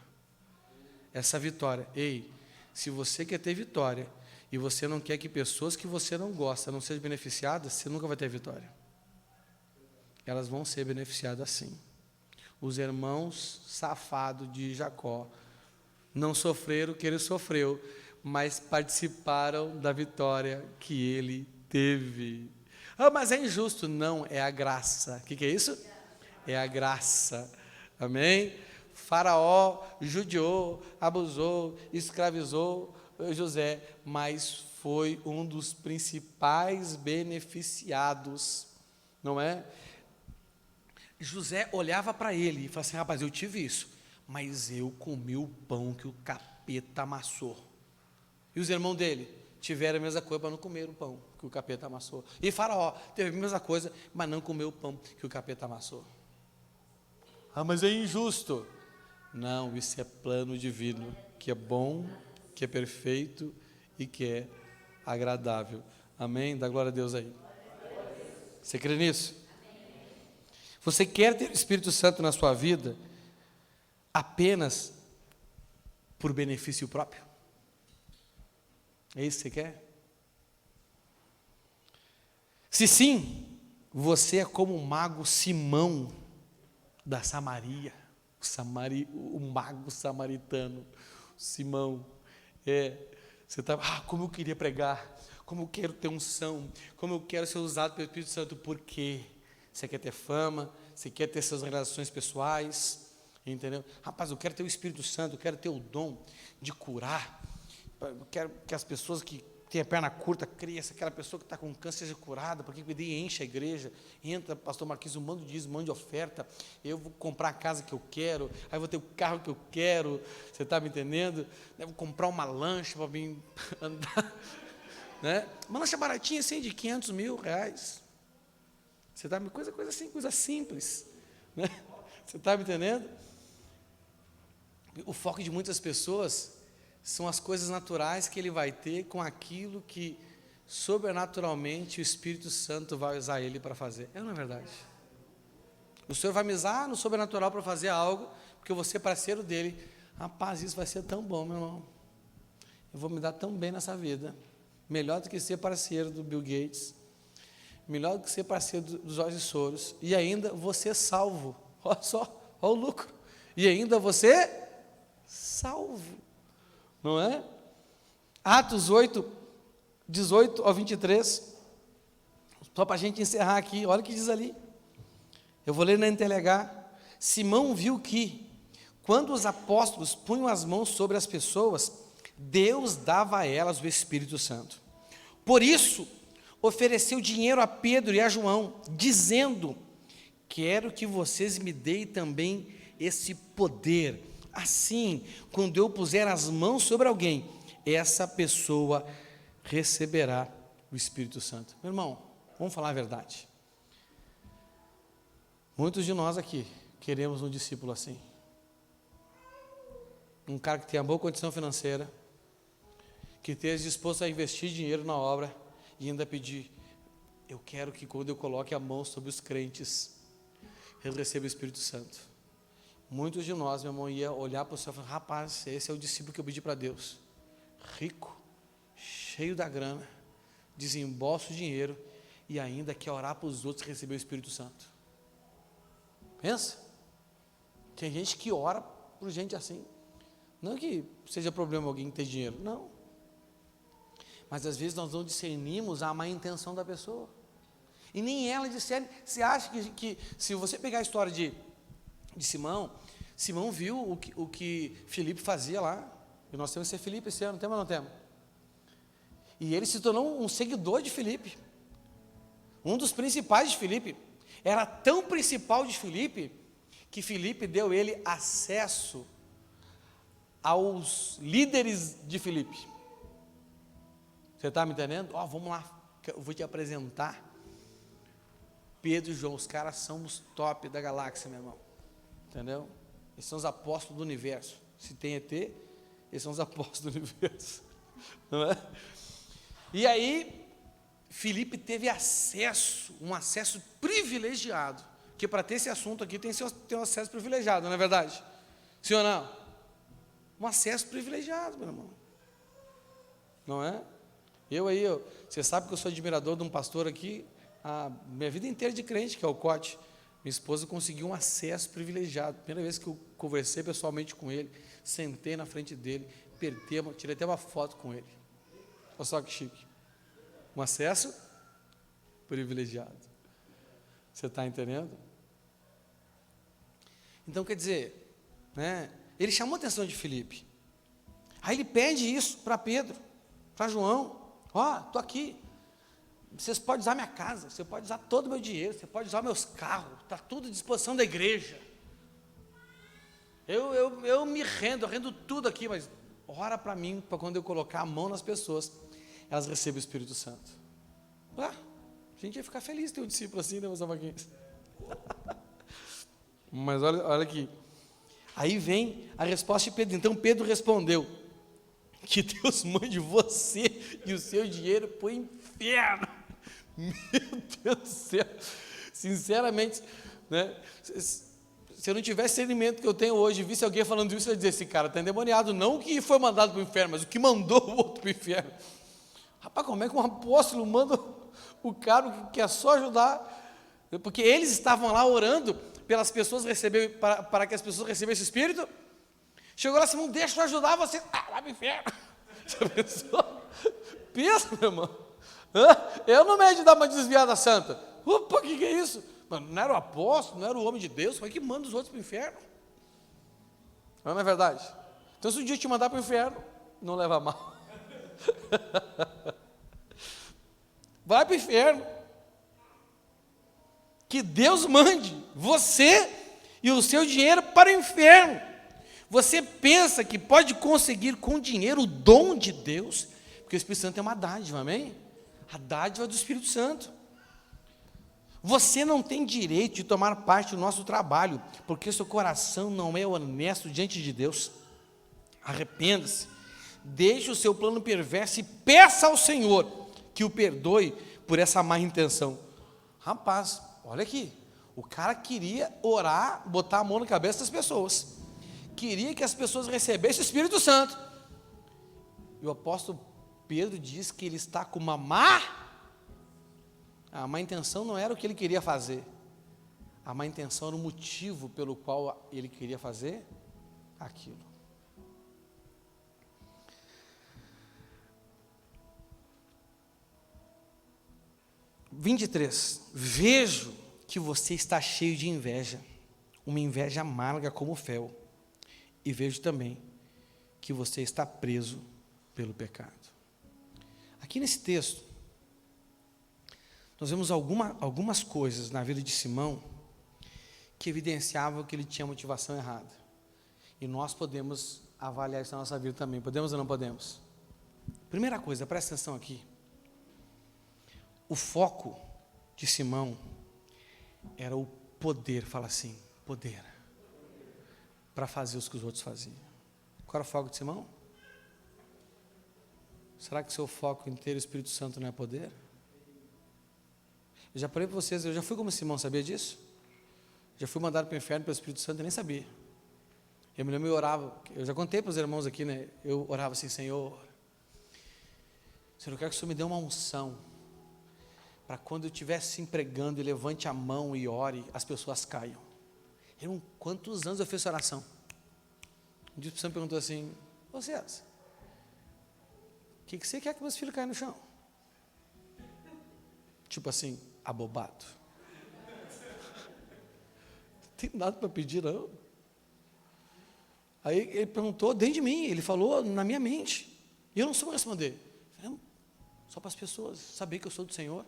Essa vitória. Ei, se você quer ter vitória e você não quer que pessoas que você não gosta não sejam beneficiadas, você nunca vai ter vitória. Elas vão ser beneficiadas sim. Os irmãos safados de Jacó não sofreram o que ele sofreu, mas participaram da vitória que ele teve. Ah, mas é injusto. Não, é a graça. O que é isso? É a graça. Amém? Faraó judiou, abusou, escravizou José, mas foi um dos principais beneficiados, não é? José olhava para ele e falava assim: rapaz, eu tive isso, mas eu comi o pão que o capeta amassou. E os irmãos dele tiveram a mesma coisa, mas não comeram o pão que o capeta amassou. E Faraó teve a mesma coisa, mas não comeu o pão que o capeta amassou. Ah, mas é injusto. Não, isso é plano divino, que é bom, que é perfeito e que é agradável. Amém? Dá glória a Deus aí. Você crê nisso? Você quer ter o Espírito Santo na sua vida apenas por benefício próprio? É isso que você quer? Se sim, você é como o mago Simão da Samaria, o mago samaritano, Simão. Você está, como eu queria pregar, como eu quero ter unção, como eu quero ser usado pelo Espírito Santo. Por quê? Você quer ter fama, você quer ter suas relações pessoais, entendeu? Rapaz, eu quero ter o Espírito Santo, eu quero ter o dom de curar, eu quero que as pessoas que têm a perna curta cresçam, aquela pessoa que está com câncer seja curada, porque enche a igreja, entra, pastor Marquinhos, um monte de dízimo, um monte de oferta, eu vou comprar a casa que eu quero, aí vou ter o carro que eu quero, você está me entendendo? Eu vou comprar uma lancha para vir andar, né? Uma lancha baratinha assim, de 500 mil reais. Você está me coisa assim, coisa simples, né? Você está me entendendo? O foco de muitas pessoas são as coisas naturais que ele vai ter com aquilo que sobrenaturalmente o Espírito Santo vai usar ele para fazer. Não é verdade? O Senhor vai me usar no sobrenatural para fazer algo, porque eu vou ser parceiro dele. Rapaz, isso vai ser tão bom, meu irmão. Eu vou me dar tão bem nessa vida. Melhor do que ser parceiro do Bill Gates. Melhor do que ser parceiro dos Jorge Soros. E ainda você salvo. Olha só, olha o lucro. E ainda você salvo. Não é? Atos 8, 18 ao 23. Só para a gente encerrar aqui. Olha o que diz ali. Eu vou ler na NTLH. Simão viu que, quando os apóstolos punham as mãos sobre as pessoas, Deus dava a elas o Espírito Santo. Por isso, ofereceu dinheiro a Pedro e a João, dizendo: quero que vocês me deem também esse poder. Assim, quando eu puser as mãos sobre alguém, essa pessoa receberá o Espírito Santo. Meu irmão, vamos falar a verdade. Muitos de nós aqui queremos um discípulo assim. Um cara que tenha boa condição financeira, que esteja disposto a investir dinheiro na obra e ainda pedir: eu quero que quando eu coloque a mão sobre os crentes, eu receba o Espírito Santo. Muitos de nós, meu irmão, ia olhar para o céu e falar: rapaz, esse é o discípulo que eu pedi para Deus. Rico, cheio da grana, desembolsa o dinheiro e ainda quer orar para os outros receber o Espírito Santo. Pensa. Tem gente que ora por gente assim. Não que seja problema alguém ter dinheiro, não. Mas às vezes nós não discernimos a má intenção da pessoa. E nem ela discerne. Você acha que se você pegar a história de Simão, Simão viu o que Filipe fazia lá. E nós temos que ser Filipe esse ano, temos ou não temos? E ele se tornou um seguidor de Filipe. Um dos principais de Filipe. Era tão principal de Filipe, que Filipe deu ele acesso aos líderes de Filipe. Você está me entendendo? Vamos lá, eu vou te apresentar. Pedro e João, os caras são os top da galáxia, meu irmão. Entendeu? Eles são os apóstolos do universo. Se tem ET, eles são os apóstolos do universo. Não é? E aí, Filipe teve acesso, um acesso privilegiado. Porque para ter esse assunto aqui tem que ter um acesso privilegiado, não é verdade? Sim ou não? Um acesso privilegiado, meu irmão. Não é? Você sabe que eu sou admirador de um pastor aqui, a minha vida inteira de crente, que é o Cote. Minha esposa conseguiu um acesso privilegiado. Primeira vez que eu conversei pessoalmente com ele, sentei na frente dele, tirei até uma foto com ele. Olha só que chique. Um acesso privilegiado. Você está entendendo? Então, quer dizer, né, ele chamou a atenção de Filipe. Aí ele pede isso para Pedro, para João. Estou aqui. Vocês podem usar minha casa, você pode usar todo o meu dinheiro, você pode usar meus carros, está tudo à disposição da igreja. Eu me rendo, eu rendo tudo aqui, mas ora para mim, para quando eu colocar a mão nas pessoas, elas recebem o Espírito Santo. A gente ia ficar feliz ter um discípulo assim, né, meus amaguinhos? Mas olha aqui. Aí vem a resposta de Pedro. Então Pedro respondeu: que Deus mande você e o seu dinheiro para o inferno. Meu Deus do céu. Sinceramente, né? Se eu não tivesse discernimento que eu tenho hoje, visse alguém falando isso, eu ia dizer: esse cara está endemoniado. Não o que foi mandado para o inferno, mas o que mandou o outro para o inferno. Rapaz, como é que um apóstolo manda o cara que quer só ajudar? Porque eles estavam lá orando pelas pessoas para que as pessoas recebessem o Espírito. Chegou lá, Simão, deixa eu ajudar você. Vai para o inferno. Já pensou? Pensa, meu irmão. Eu não me ajudar uma desviada santa. Opa, o que é isso? Não era o apóstolo, não era o homem de Deus, como é que manda os outros para o inferno? Não é verdade? Então, se um dia eu te mandar para o inferno, não leva a mal. Vai para o inferno. Que Deus mande você e o seu dinheiro para o inferno. Você pensa que pode conseguir com dinheiro o dom de Deus? Porque o Espírito Santo é uma dádiva, amém? A dádiva do Espírito Santo. Você não tem direito de tomar parte do nosso trabalho, porque seu coração não é honesto diante de Deus. Arrependa-se, deixe o seu plano perverso e peça ao Senhor que o perdoe por essa má intenção. Rapaz, olha aqui, o cara queria orar, botar a mão na cabeça das pessoas, queria que as pessoas recebessem o Espírito Santo, e o apóstolo Pedro diz que ele está com uma a má intenção não era o que ele queria fazer, a má intenção era o motivo pelo qual ele queria fazer aquilo. Vinte e três. Vejo que você está cheio de inveja, uma inveja amarga como fel, e vejo também que você está preso pelo pecado. Aqui nesse texto, nós vemos algumas coisas na vida de Simão que evidenciavam que ele tinha motivação errada. E nós podemos avaliar isso na nossa vida também. Podemos ou não podemos? Primeira coisa, presta atenção aqui. O foco de Simão era o poder, fala assim, poder, para fazer os que os outros faziam. Qual era o foco de Simão? Será que o seu foco inteiro, o Espírito Santo, não é poder? Eu já falei para vocês, eu já fui como Simão, sabia disso? Já fui mandado para o inferno pelo Espírito Santo e nem sabia. Eu me lembro, eu orava, eu já contei para os irmãos aqui, né? Eu orava assim: Senhor, eu quero que o Senhor me dê uma unção, para quando eu estiver se empregando e levante a mão e ore, as pessoas caiam. Quantos anos eu fiz essa oração? Um dia o Espírito Santo perguntou assim: vocês, que você quer que meus filhos caiam no chão? Tipo assim, abobado. Não tem nada para pedir, não. Aí ele perguntou dentro de mim, ele falou na minha mente. E eu não soube responder. Eu falei, só para as pessoas saberem que eu sou do Senhor.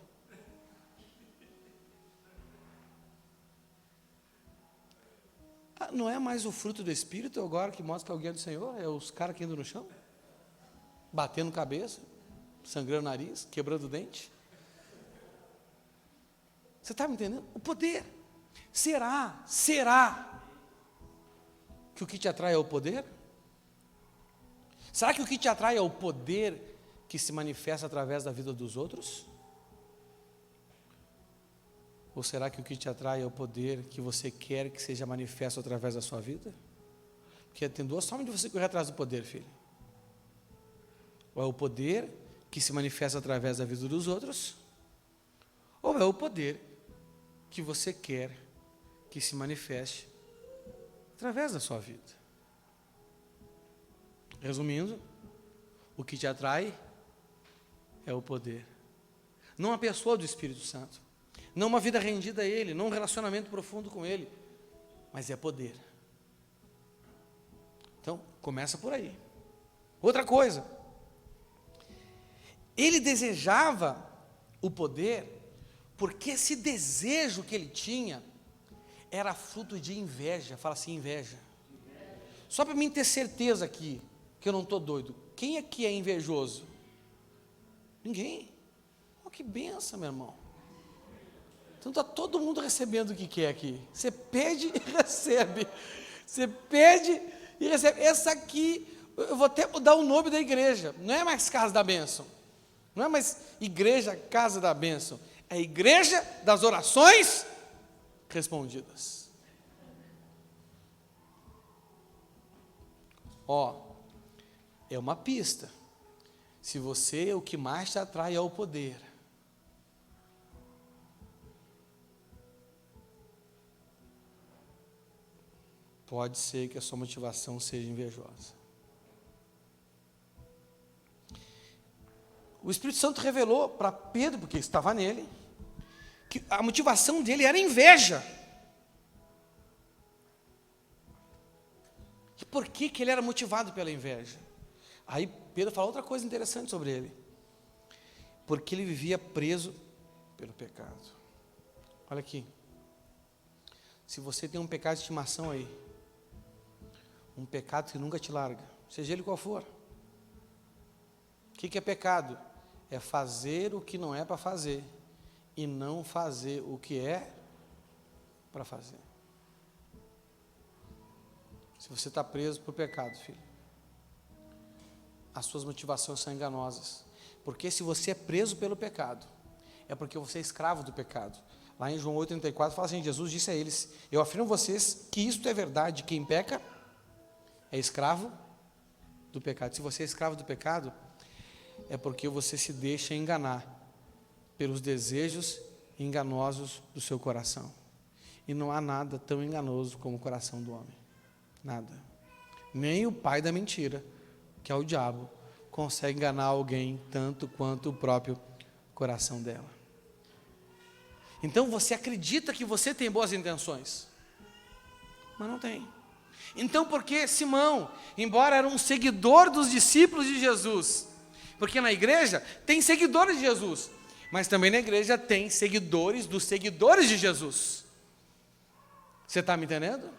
Não é mais o fruto do Espírito agora que mostra que alguém é do Senhor? É os caras que andam no chão? Batendo cabeça, sangrando o nariz, quebrando o dente? Você está me entendendo? O poder. Será que o que te atrai é o poder? Será que o que te atrai é o poder que se manifesta através da vida dos outros? Ou será que o que te atrai é o poder que você quer que seja manifesto através da sua vida? Porque tem duas formas de você correr atrás do poder, filho. Ou é o poder que se manifesta através da vida dos outros, ou é o poder que você quer que se manifeste através da sua vida. Resumindo, o que te atrai é o poder. Não a pessoa do Espírito Santo, não uma vida rendida a Ele, não um relacionamento profundo com Ele, mas é poder. Então, começa por aí. Outra coisa, ele desejava o poder, porque esse desejo que ele tinha era fruto de inveja. Fala assim, inveja. Só para mim ter certeza aqui, que eu não estou doido. Quem aqui é invejoso? Ninguém. Oh, que benção, meu irmão. Então está todo mundo recebendo o que quer aqui. Você pede e recebe. Você pede e recebe. Essa aqui, eu vou até mudar o nome da igreja. Não é mais Casa da Bênção. Não é mais Igreja Casa da Bênção. É Igreja das Orações Respondidas. É uma pista. Se você, o que mais te atrai é o poder, pode ser que a sua motivação seja invejosa. O Espírito Santo revelou para Pedro, porque estava nele, que a motivação dele era inveja. E por que ele era motivado pela inveja? Aí Pedro fala outra coisa interessante sobre ele. Porque ele vivia preso pelo pecado. Olha aqui. Se você tem um pecado de estimação aí, um pecado que nunca te larga, seja ele qual for. O que é pecado? É fazer o que não é para fazer e não fazer o que é para fazer. Se você está preso por pecado, filho, as suas motivações são enganosas. Porque se você é preso pelo pecado, é porque você é escravo do pecado. Lá em João 8,34 fala assim, Jesus disse a eles, eu afirmo a vocês que isto é verdade, quem peca é escravo do pecado. Se você é escravo do pecado, é porque você se deixa enganar pelos desejos enganosos do seu coração. E não há nada tão enganoso como o coração do homem. Nada. Nem o pai da mentira, que é o diabo, consegue enganar alguém tanto quanto o próprio coração dela. Então você acredita que você tem boas intenções, mas não tem. Então por que Simão, embora era um seguidor dos discípulos de Jesus, porque na igreja tem seguidores de Jesus, mas também na igreja tem seguidores dos seguidores de Jesus. Você está me entendendo?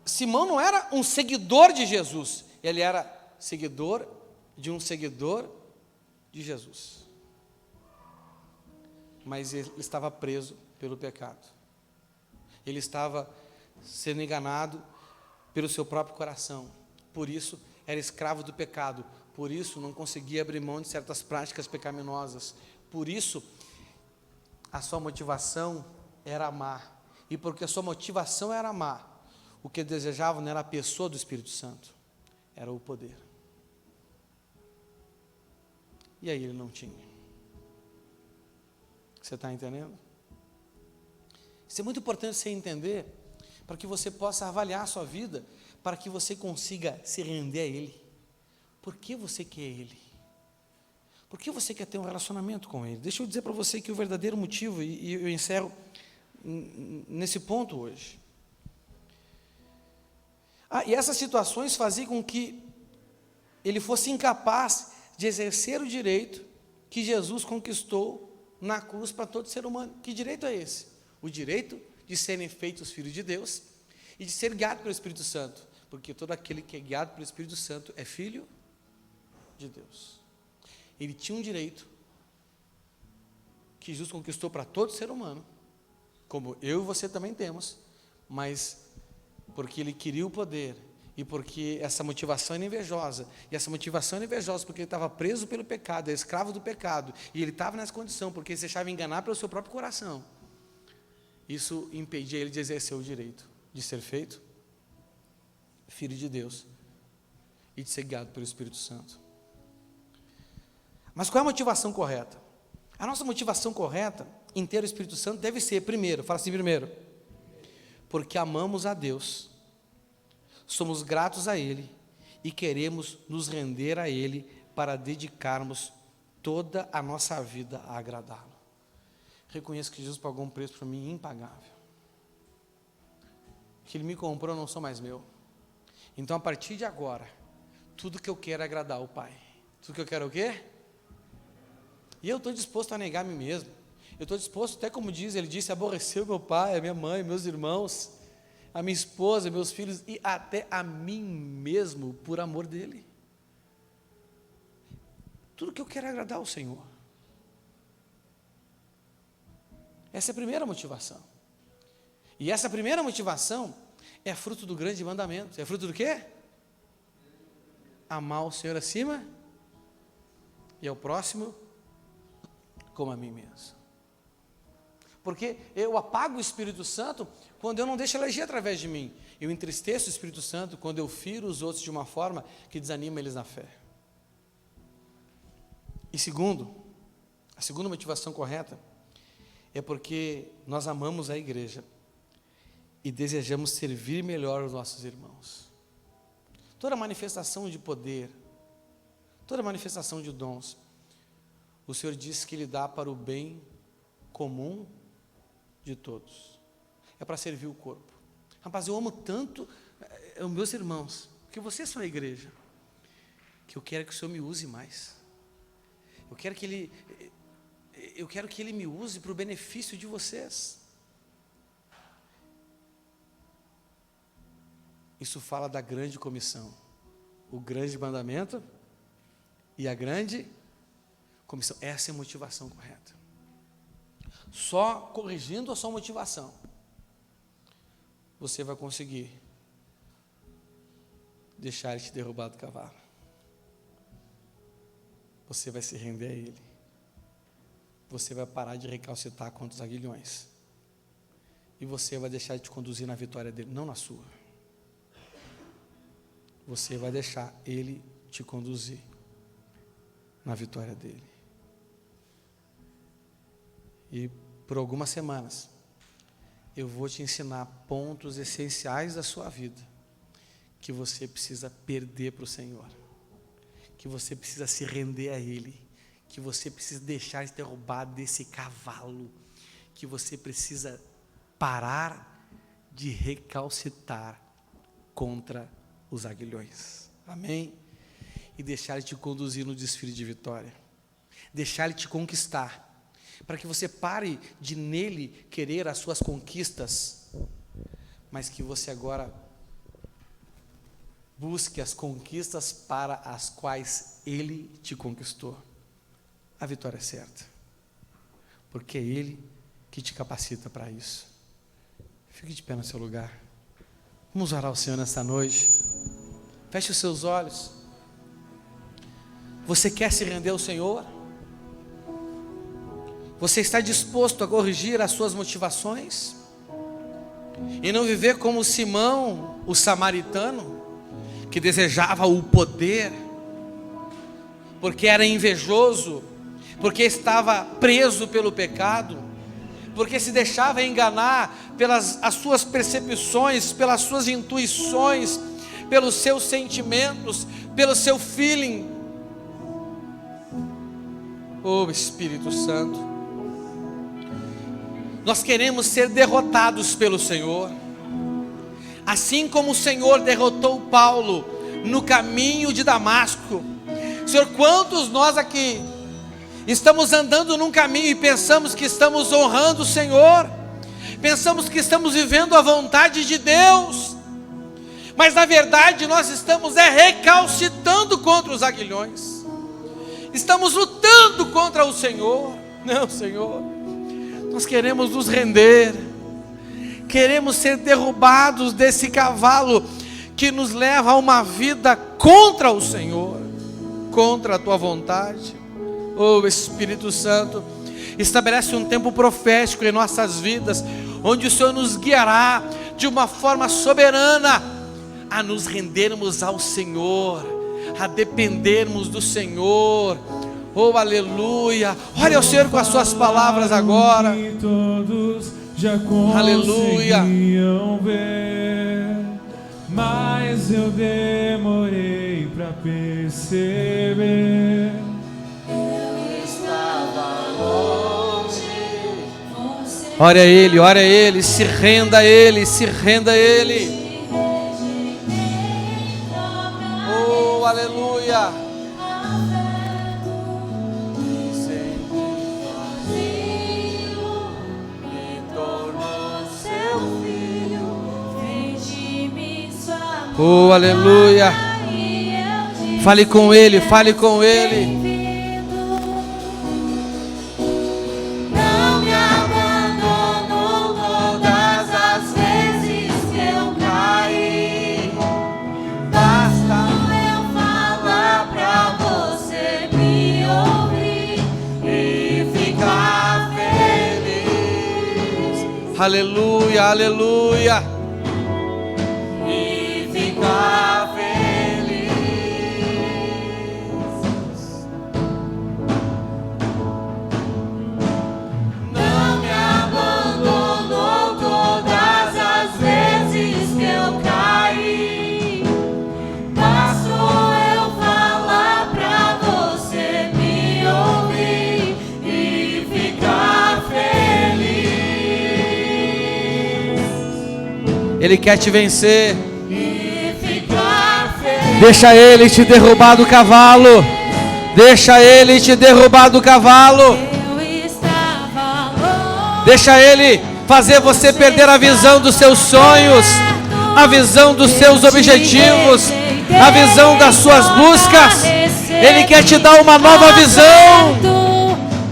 Simão não era um seguidor de Jesus, ele era seguidor de um seguidor de Jesus. Mas ele estava preso pelo pecado. Ele estava sendo enganado pelo seu próprio coração. Por isso, era escravo do pecado. Por isso, não conseguia abrir mão de certas práticas pecaminosas. Por isso, a sua motivação era amar. E porque a sua motivação era amar, o que ele desejava não era a pessoa do Espírito Santo, era o poder. E aí ele não tinha. Você está entendendo? Isso é muito importante você entender, para que você possa avaliar a sua vida, para que você consiga se render a Ele. Por que você quer Ele? Por que você quer ter um relacionamento com Ele? Deixa eu dizer para você que o verdadeiro motivo, e eu encerro nesse ponto hoje. E essas situações faziam com que ele fosse incapaz de exercer o direito que Jesus conquistou na cruz para todo ser humano. Que direito é esse? O direito de serem feitos filhos de Deus e de ser guiado pelo Espírito Santo, porque todo aquele que é guiado pelo Espírito Santo é filho de Deus. Ele tinha um direito que Jesus conquistou para todo ser humano, como eu e você também temos, mas porque ele queria o poder, e porque essa motivação era invejosa, e essa motivação era invejosa porque ele estava preso pelo pecado, era escravo do pecado, e ele estava nessa condição, porque ele se deixava enganar pelo seu próprio coração. Isso impedia ele de exercer o direito de ser feito filho de Deus e de ser guiado pelo Espírito Santo. Mas qual é a motivação correta? A nossa motivação correta em ter o Espírito Santo deve ser, primeiro, fala assim primeiro, porque amamos a Deus, somos gratos a Ele e queremos nos render a Ele para dedicarmos toda a nossa vida a agradá-lo. Reconheço que Jesus pagou um preço para mim impagável, que Ele me comprou, não sou mais meu. Então, a partir de agora, tudo que eu quero é agradar o Pai. Tudo que eu quero é o quê? E eu estou disposto a negar a mim mesmo. Eu estou disposto, até como diz, ele disse, aborrecer o meu pai, a minha mãe, meus irmãos, a minha esposa, meus filhos e até a mim mesmo, por amor dele. Tudo que eu quero é agradar ao Senhor. Essa é a primeira motivação. E essa primeira motivação é fruto do grande mandamento. É fruto do quê? Amar o Senhor acima e ao próximo como a mim mesmo. Porque eu apago o Espírito Santo quando eu não deixo ele agir através de mim. Eu entristeço o Espírito Santo quando eu firo os outros de uma forma que desanima eles na fé. E segundo, a segunda motivação correta é porque nós amamos a igreja e desejamos servir melhor os nossos irmãos. Toda manifestação de poder, toda manifestação de dons, o Senhor disse que Ele dá para o bem comum de todos. É para servir o corpo. Rapaz, eu amo tanto os meus irmãos, porque vocês são a igreja, que eu quero que o Senhor me use mais. Eu quero que Ele me use para o benefício de vocês. Isso fala da grande comissão, o grande mandamento e a grande comissão. Essa é a motivação correta. Só corrigindo a sua motivação, você vai conseguir deixar ele te derrubar do cavalo. Você vai se render a ele. Você vai parar de recalcitar contra os aguilhões. E você vai deixar de te conduzir na vitória dele, não na sua. Você vai deixar ele te conduzir na vitória dele. E por algumas semanas, eu vou te ensinar pontos essenciais da sua vida, que você precisa perder para o Senhor, que você precisa se render a Ele, que você precisa deixar de derrubar desse cavalo, que você precisa parar de recalcitar contra os aguilhões. Amém? E deixar Ele te conduzir no desfile de vitória, deixar Ele te conquistar, para que você pare de nele querer as suas conquistas, mas que você agora busque as conquistas para as quais Ele te conquistou. A vitória é certa, porque é Ele que te capacita para isso. Fique de pé no seu lugar. Vamos orar ao Senhor nesta noite. Feche os seus olhos. Você quer se render ao Senhor? Você está disposto a corrigir as suas motivações? E não viver como Simão, o samaritano, que desejava o poder, porque era invejoso, porque estava preso pelo pecado, porque se deixava enganar pelas as suas percepções, pelas suas intuições, pelos seus sentimentos, pelo seu feeling. Oh Espírito Santo, nós queremos ser derrotados pelo Senhor, assim como o Senhor derrotou Paulo no caminho de Damasco. Senhor, quantos nós aqui estamos andando num caminho e pensamos que estamos honrando o Senhor, pensamos que estamos vivendo a vontade de Deus, mas na verdade nós estamos recalcitrando contra os aguilhões, estamos lutando contra o Senhor. Não, Senhor, nós queremos nos render, queremos ser derrubados desse cavalo que nos leva a uma vida contra o Senhor, contra a tua vontade. Oh Espírito Santo, estabelece um tempo profético em nossas vidas, onde o Senhor nos guiará de uma forma soberana a nos rendermos ao Senhor, a dependermos do Senhor. Oh aleluia. Olha ao Senhor com as suas palavras agora. Todos já Aleluia. conseguiam ver, mas eu demorei para perceber. Ore a Ele, se renda a Ele, se renda a Ele. Oh, aleluia. Oh, aleluia. Fale com Ele, fale com Ele. Aleluia, aleluia. E ficar feliz. Não me abandonou todas as vezes que eu caí. Bastou eu falar pra você me ouvir e ficar feliz. Ele quer te vencer. Deixa Ele te derrubar do cavalo. Deixa Ele te derrubar do cavalo. Deixa Ele fazer você perder a visão dos seus sonhos, a visão dos seus objetivos, a visão das suas buscas. Ele quer te dar uma nova visão.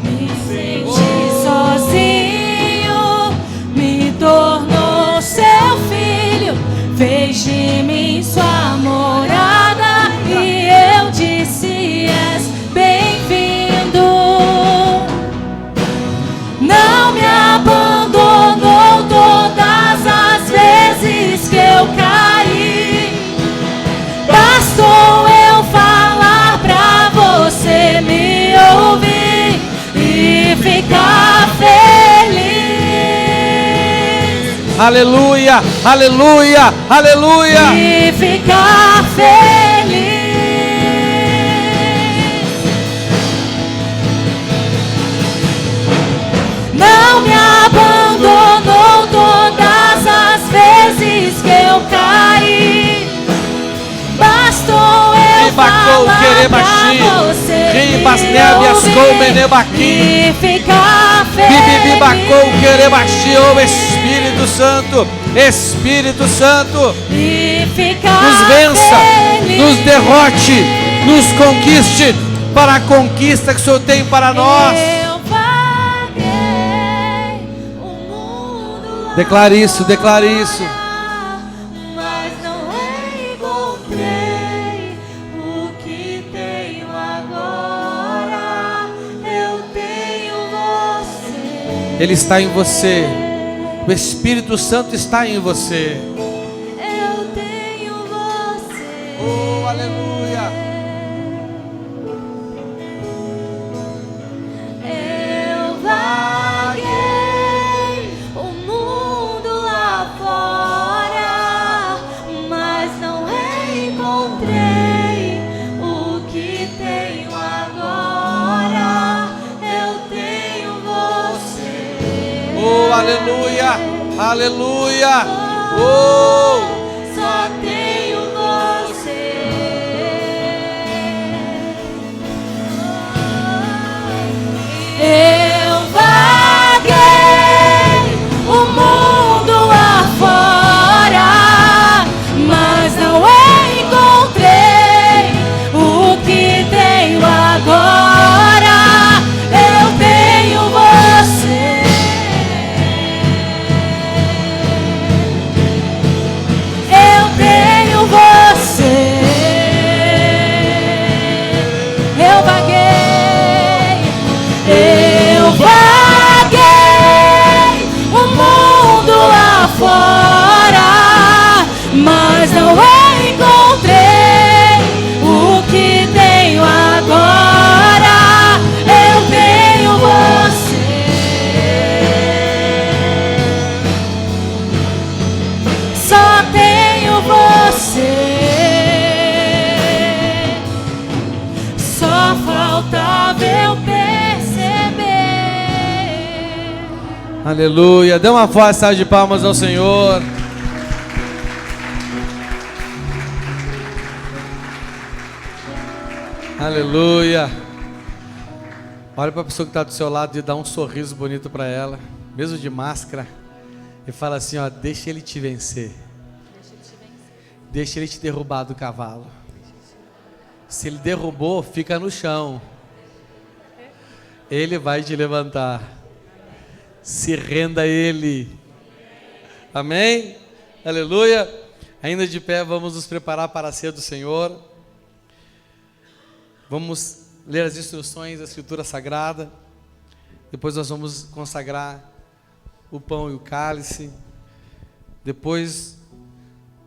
Me senti sozinho, me tornou seu filho, fez de mim sua morada, e eu disse: és bem-vindo. Não me abandonou todas as vezes que eu caí. Bastou eu falar pra você me ouvir e ficar feliz. Aleluia, aleluia, aleluia. E ficar feliz. Não me abandonou todas as vezes que eu caí. Bastou eu falar pra você e ficar feliz. Oh Espírito Santo, Espírito Santo, E ficar nos vença, feliz. nos derrote, nos conquiste para a conquista que o Senhor tem para nós. Eu vaguei o mundo Declare isso, declare isso. mas não encontrei o que tenho agora. Eu tenho você. Ele está em você. O Espírito Santo está em você. Eu tenho você. Oh, aleluia. Eu vaguei o mundo lá fora, mas não Aleluia, aleluia. Oh! Só tenho você. Eu vaguei o mundo afora, mas não encontrei o que tenho agora. Eu tenho você. Eu tenho você. Eu vaguei o mundo afora, mas não encontrei o que tenho agora. Eu tenho você. Só tenho você. Só faltava eu perceber. Aleluia. Dê uma forte salva de palmas ao Senhor. Aleluia. Olha para a pessoa que está do seu lado e dá um sorriso bonito para ela, mesmo de máscara, e fala assim, ó, deixa ele te vencer. Deixa ele te derrubar do cavalo. Se ele derrubou, fica no chão. Ele vai te levantar. Se renda a ele. Amém? Aleluia. Ainda de pé, vamos nos preparar para a ceia do Senhor. Vamos ler as instruções da Escritura Sagrada. Depois nós vamos consagrar o pão e o cálice. Depois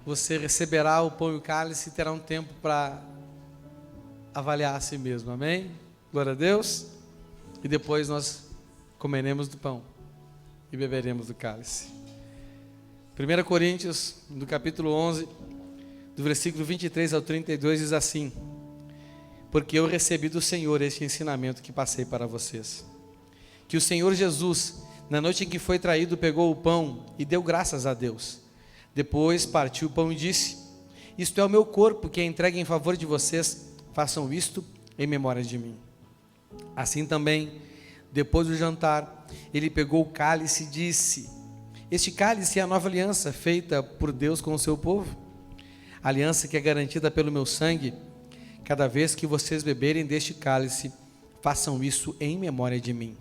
você receberá o pão e o cálice e terá um tempo para avaliar a si mesmo. Amém? Glória a Deus. E depois nós comeremos do pão e beberemos do cálice. 1 Coríntios, do capítulo 11, do versículo 23 ao 32, diz assim: porque eu recebi do Senhor este ensinamento que passei para vocês. Que o Senhor Jesus, na noite em que foi traído, pegou o pão e deu graças a Deus. Depois partiu o pão e disse: isto é o meu corpo que é entregue em favor de vocês, façam isto em memória de mim. Assim também, depois do jantar, ele pegou o cálice e disse: este cálice é a nova aliança feita por Deus com o seu povo, aliança que é garantida pelo meu sangue. Cada vez que vocês beberem deste cálice, façam isso em memória de mim.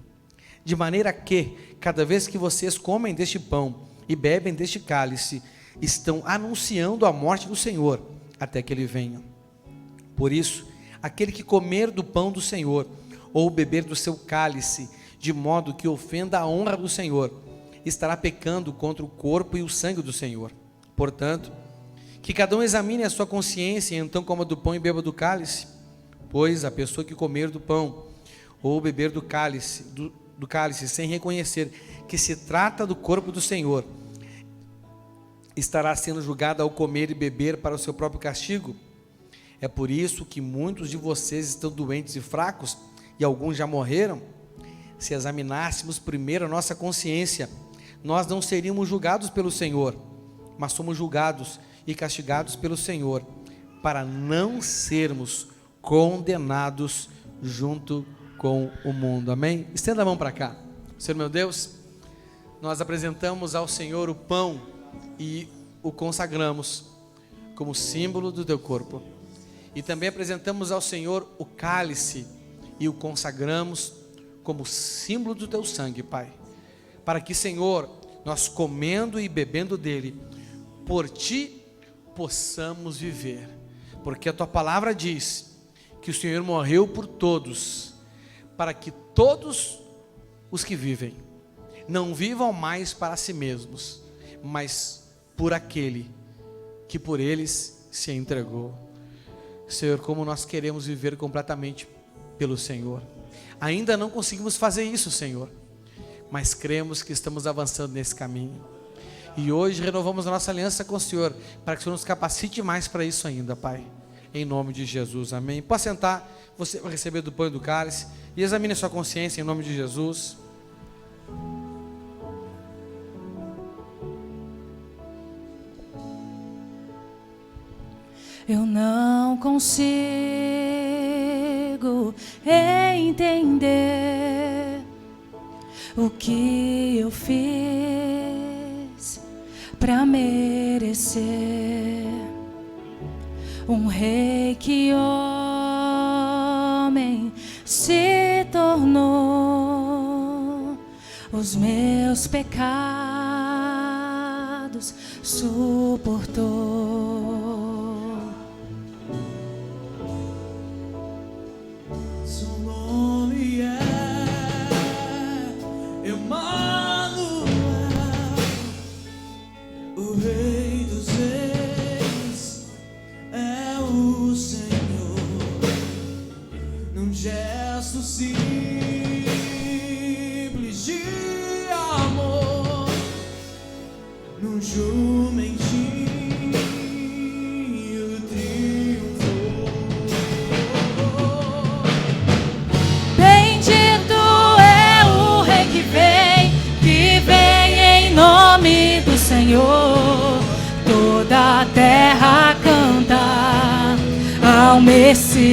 De maneira que, cada vez que vocês comem deste pão e bebem deste cálice, estão anunciando a morte do Senhor, até que Ele venha. Por isso, aquele que comer do pão do Senhor, ou beber do seu cálice, de modo que ofenda a honra do Senhor, estará pecando contra o corpo e o sangue do Senhor. Portanto, que cada um examine a sua consciência, e então coma do pão e beba do cálice. Pois a pessoa que comer do pão, ou beber do cálice sem reconhecer que se trata do corpo do Senhor, estará sendo julgado ao comer e beber para o seu próprio castigo. É por isso que muitos de vocês estão doentes e fracos, e alguns já morreram. Se examinássemos primeiro a nossa consciência, nós não seríamos julgados pelo Senhor, mas somos julgados e castigados pelo Senhor, para não sermos condenados junto com o mundo. Amém? Estenda a mão para cá. Senhor meu Deus, nós apresentamos ao Senhor o pão e o consagramos como símbolo do teu corpo. E também apresentamos ao Senhor o cálice e o consagramos como símbolo do teu sangue, Pai. Para que, Senhor, nós comendo e bebendo dele, por ti possamos viver. Porque a tua palavra diz que o Senhor morreu por todos, para que todos os que vivem não vivam mais para si mesmos, mas por aquele que por eles se entregou. Senhor, como nós queremos viver completamente pelo Senhor. Ainda não conseguimos fazer isso, Senhor, mas cremos que estamos avançando nesse caminho. E hoje renovamos a nossa aliança com o Senhor, para que o Senhor nos capacite mais para isso ainda, Pai. Em nome de Jesus, amém. Pode sentar, você vai receber do pão e do cálice, e examine a sua consciência em nome de Jesus. Eu não consigo entender o que eu fiz pra merecer um rei que homem se tornou. Os meus pecados suportou. Seu nome é Emanuel, o Rei dos Reis é o Senhor. Num gesto simples de amor, num jumentinho triunfou. Bendito é o Rei que vem em nome do Senhor. Toda a terra canta ao Messias.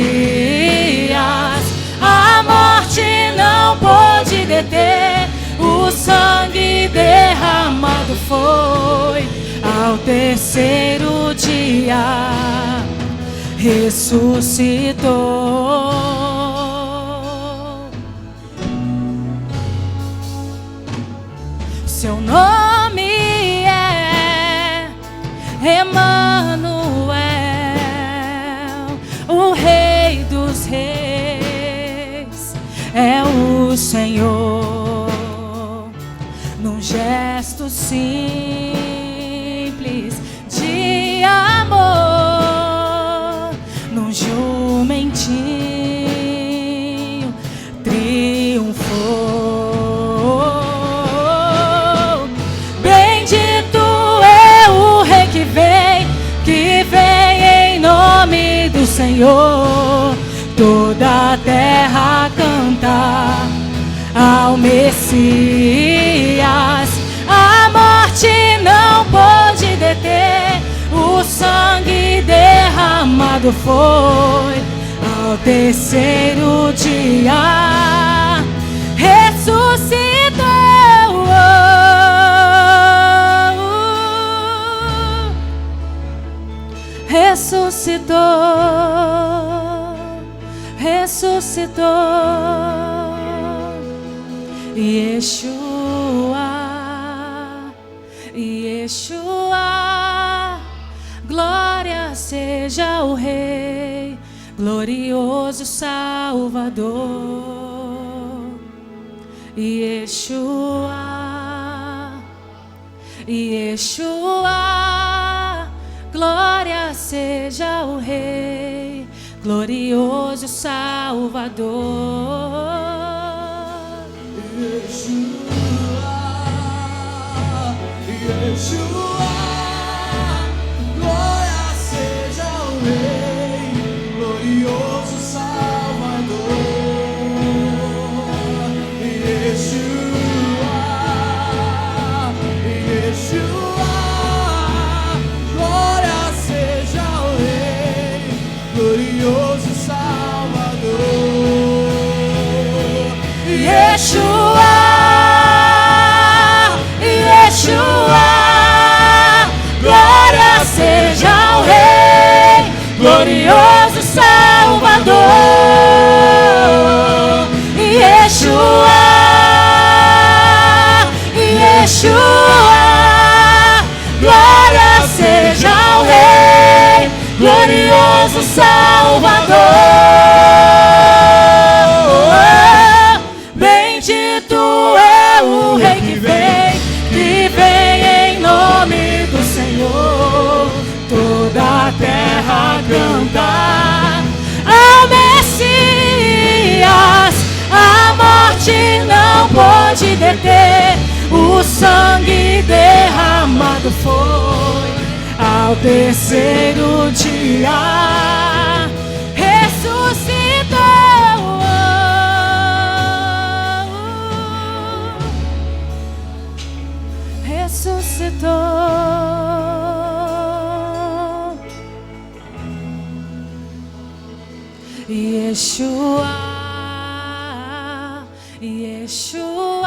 A morte não pôde deter, o sangue derramado foi. Ao terceiro dia ressuscitou. Seu nome é Emanuel, o Rei dos Reis é o Senhor. Num gesto simples de amor, num jumentinho triunfou. Bendito é o Rei que vem em nome do Senhor. Toda a terra canta ao Messias. A morte não pôde deter, o sangue derramado foi. Ao terceiro dia ressuscitou. Ressuscitou, ressuscitou. Yeshua, Yeshua, glória seja o Rei, glorioso Salvador. Yeshua, Yeshua, glória seja o Rei, glorioso Salvador. Yeshua, glória seja o Rei, glorioso Salvador. Yeshua, Yeshua, glória seja o Rei, glorioso Salvador. Yeshua, Yeshua, glória seja o Rei, glorioso Salvador. Yeshua, Yeshua, glória seja o Rei, glorioso Salvador. Bendito é o Rei que vem em nome do Senhor. Toda a terra canta ao Messias. A morte não pôde deter, o sangue derramado foi. Ao terceiro dia ressuscitou. Ressuscitou. Yeshua, Yeshua,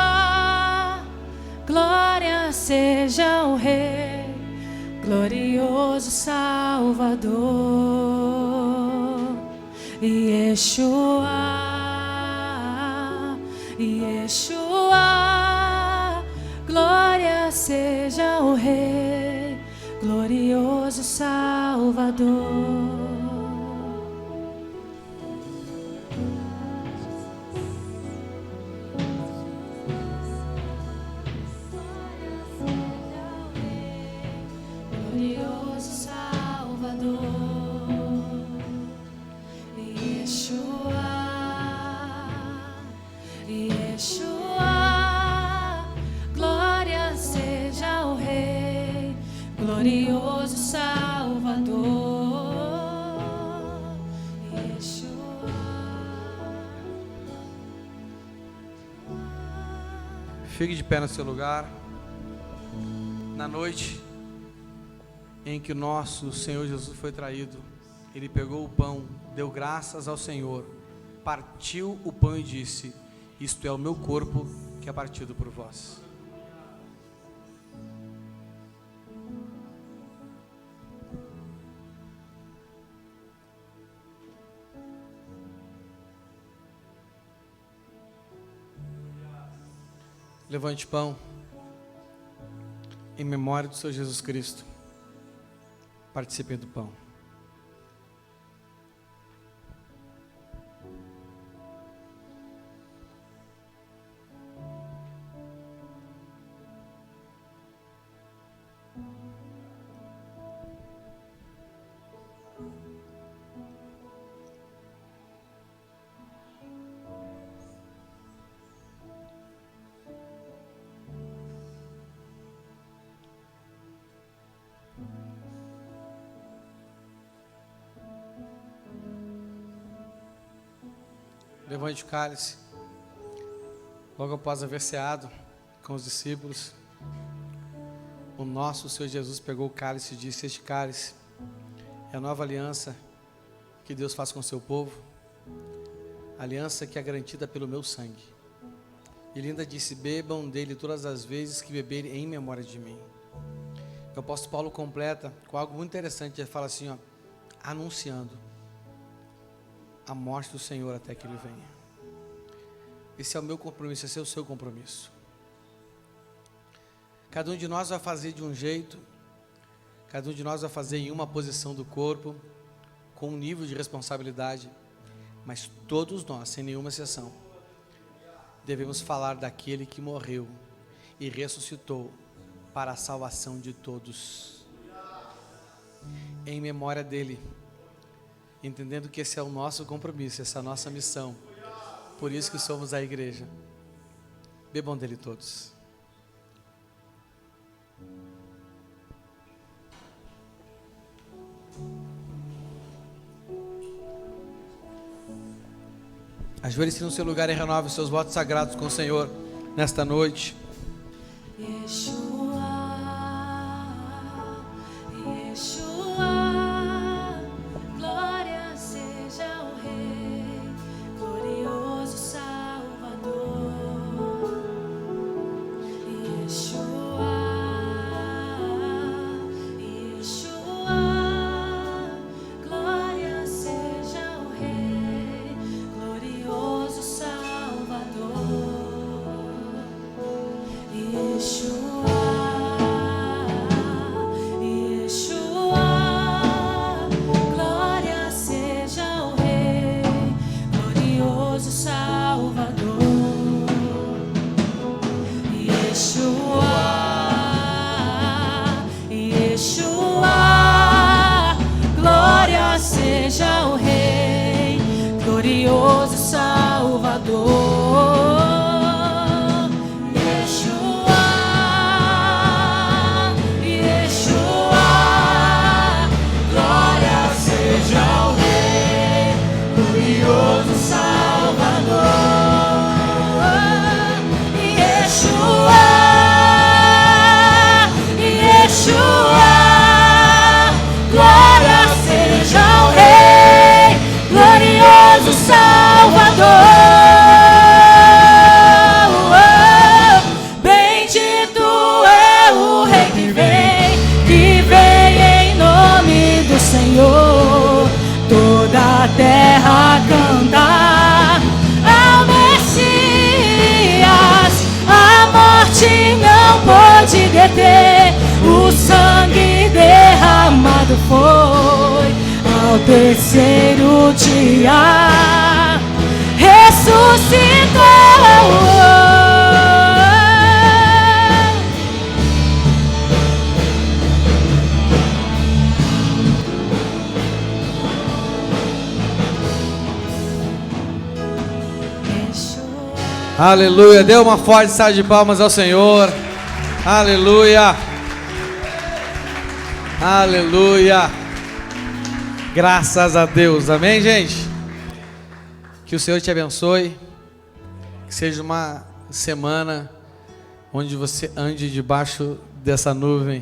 glória seja o Rei, glorioso Salvador. Yeshua, Yeshua, glória seja o Rei, glorioso Salvador. Glorioso Salvador, Yeshua, Yeshua, glória seja o Rei, glorioso Salvador, Yeshua. Fique de pé no seu lugar. Na noite em que o nosso Senhor Jesus foi traído, Ele pegou o pão, deu graças ao Senhor, partiu o pão e disse: isto é o meu corpo que é partido por vós. Levante o pão em memória do Senhor Jesus Cristo. Participem do pão. Levante o cálice. Logo após haver ceado com os discípulos, o nosso Senhor Jesus pegou o cálice e disse: este cálice é a nova aliança que Deus faz com o seu povo, aliança que é garantida pelo meu sangue. Ele ainda disse: bebam dele todas as vezes que beberem em memória de mim. O apóstolo Paulo completa com algo muito interessante. Ele fala assim, anunciando a morte do Senhor até que Ele venha. Esse é o meu compromisso, esse é o seu compromisso. Cada um de nós vai fazer de um jeito, cada um de nós vai fazer em uma posição do corpo, com um nível de responsabilidade, mas todos nós, sem nenhuma exceção, devemos falar daquele que morreu e ressuscitou para a salvação de todos, em memória dele, entendendo que esse é o nosso compromisso, essa é a nossa missão. Por isso que somos a igreja. Bebam dele todos. Ajoelhe-se no seu lugar e renove os seus votos sagrados com o Senhor nesta noite. Yeshua, Yeshua, glória seja o Rei, glorioso Salvador. Yeshua, Yeshua, glória seja o Rei, glorioso Salvador. Yeshua, Yeshua, glória seja o Rei, glorioso Salvador. Yeshua, Yeshua, glória seja o Rei, glorioso Salvador. Glória seja o Rei, glorioso a terra cantar ao Messias. A morte não pode deter, o sangue derramado foi ao terceiro dia, ressuscitou. Aleluia, dê uma forte salva de palmas ao Senhor. Aleluia. Aleluia. Graças a Deus, amém, gente? Que o Senhor te abençoe. Que seja uma semana onde você ande debaixo dessa nuvem,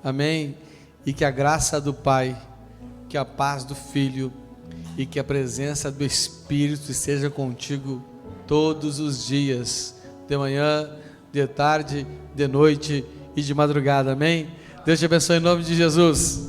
amém? E que a graça do Pai, que a paz do Filho e que a presença do Espírito esteja contigo todos os dias, de manhã, de tarde, de noite e de madrugada, amém? Deus te abençoe em nome de Jesus.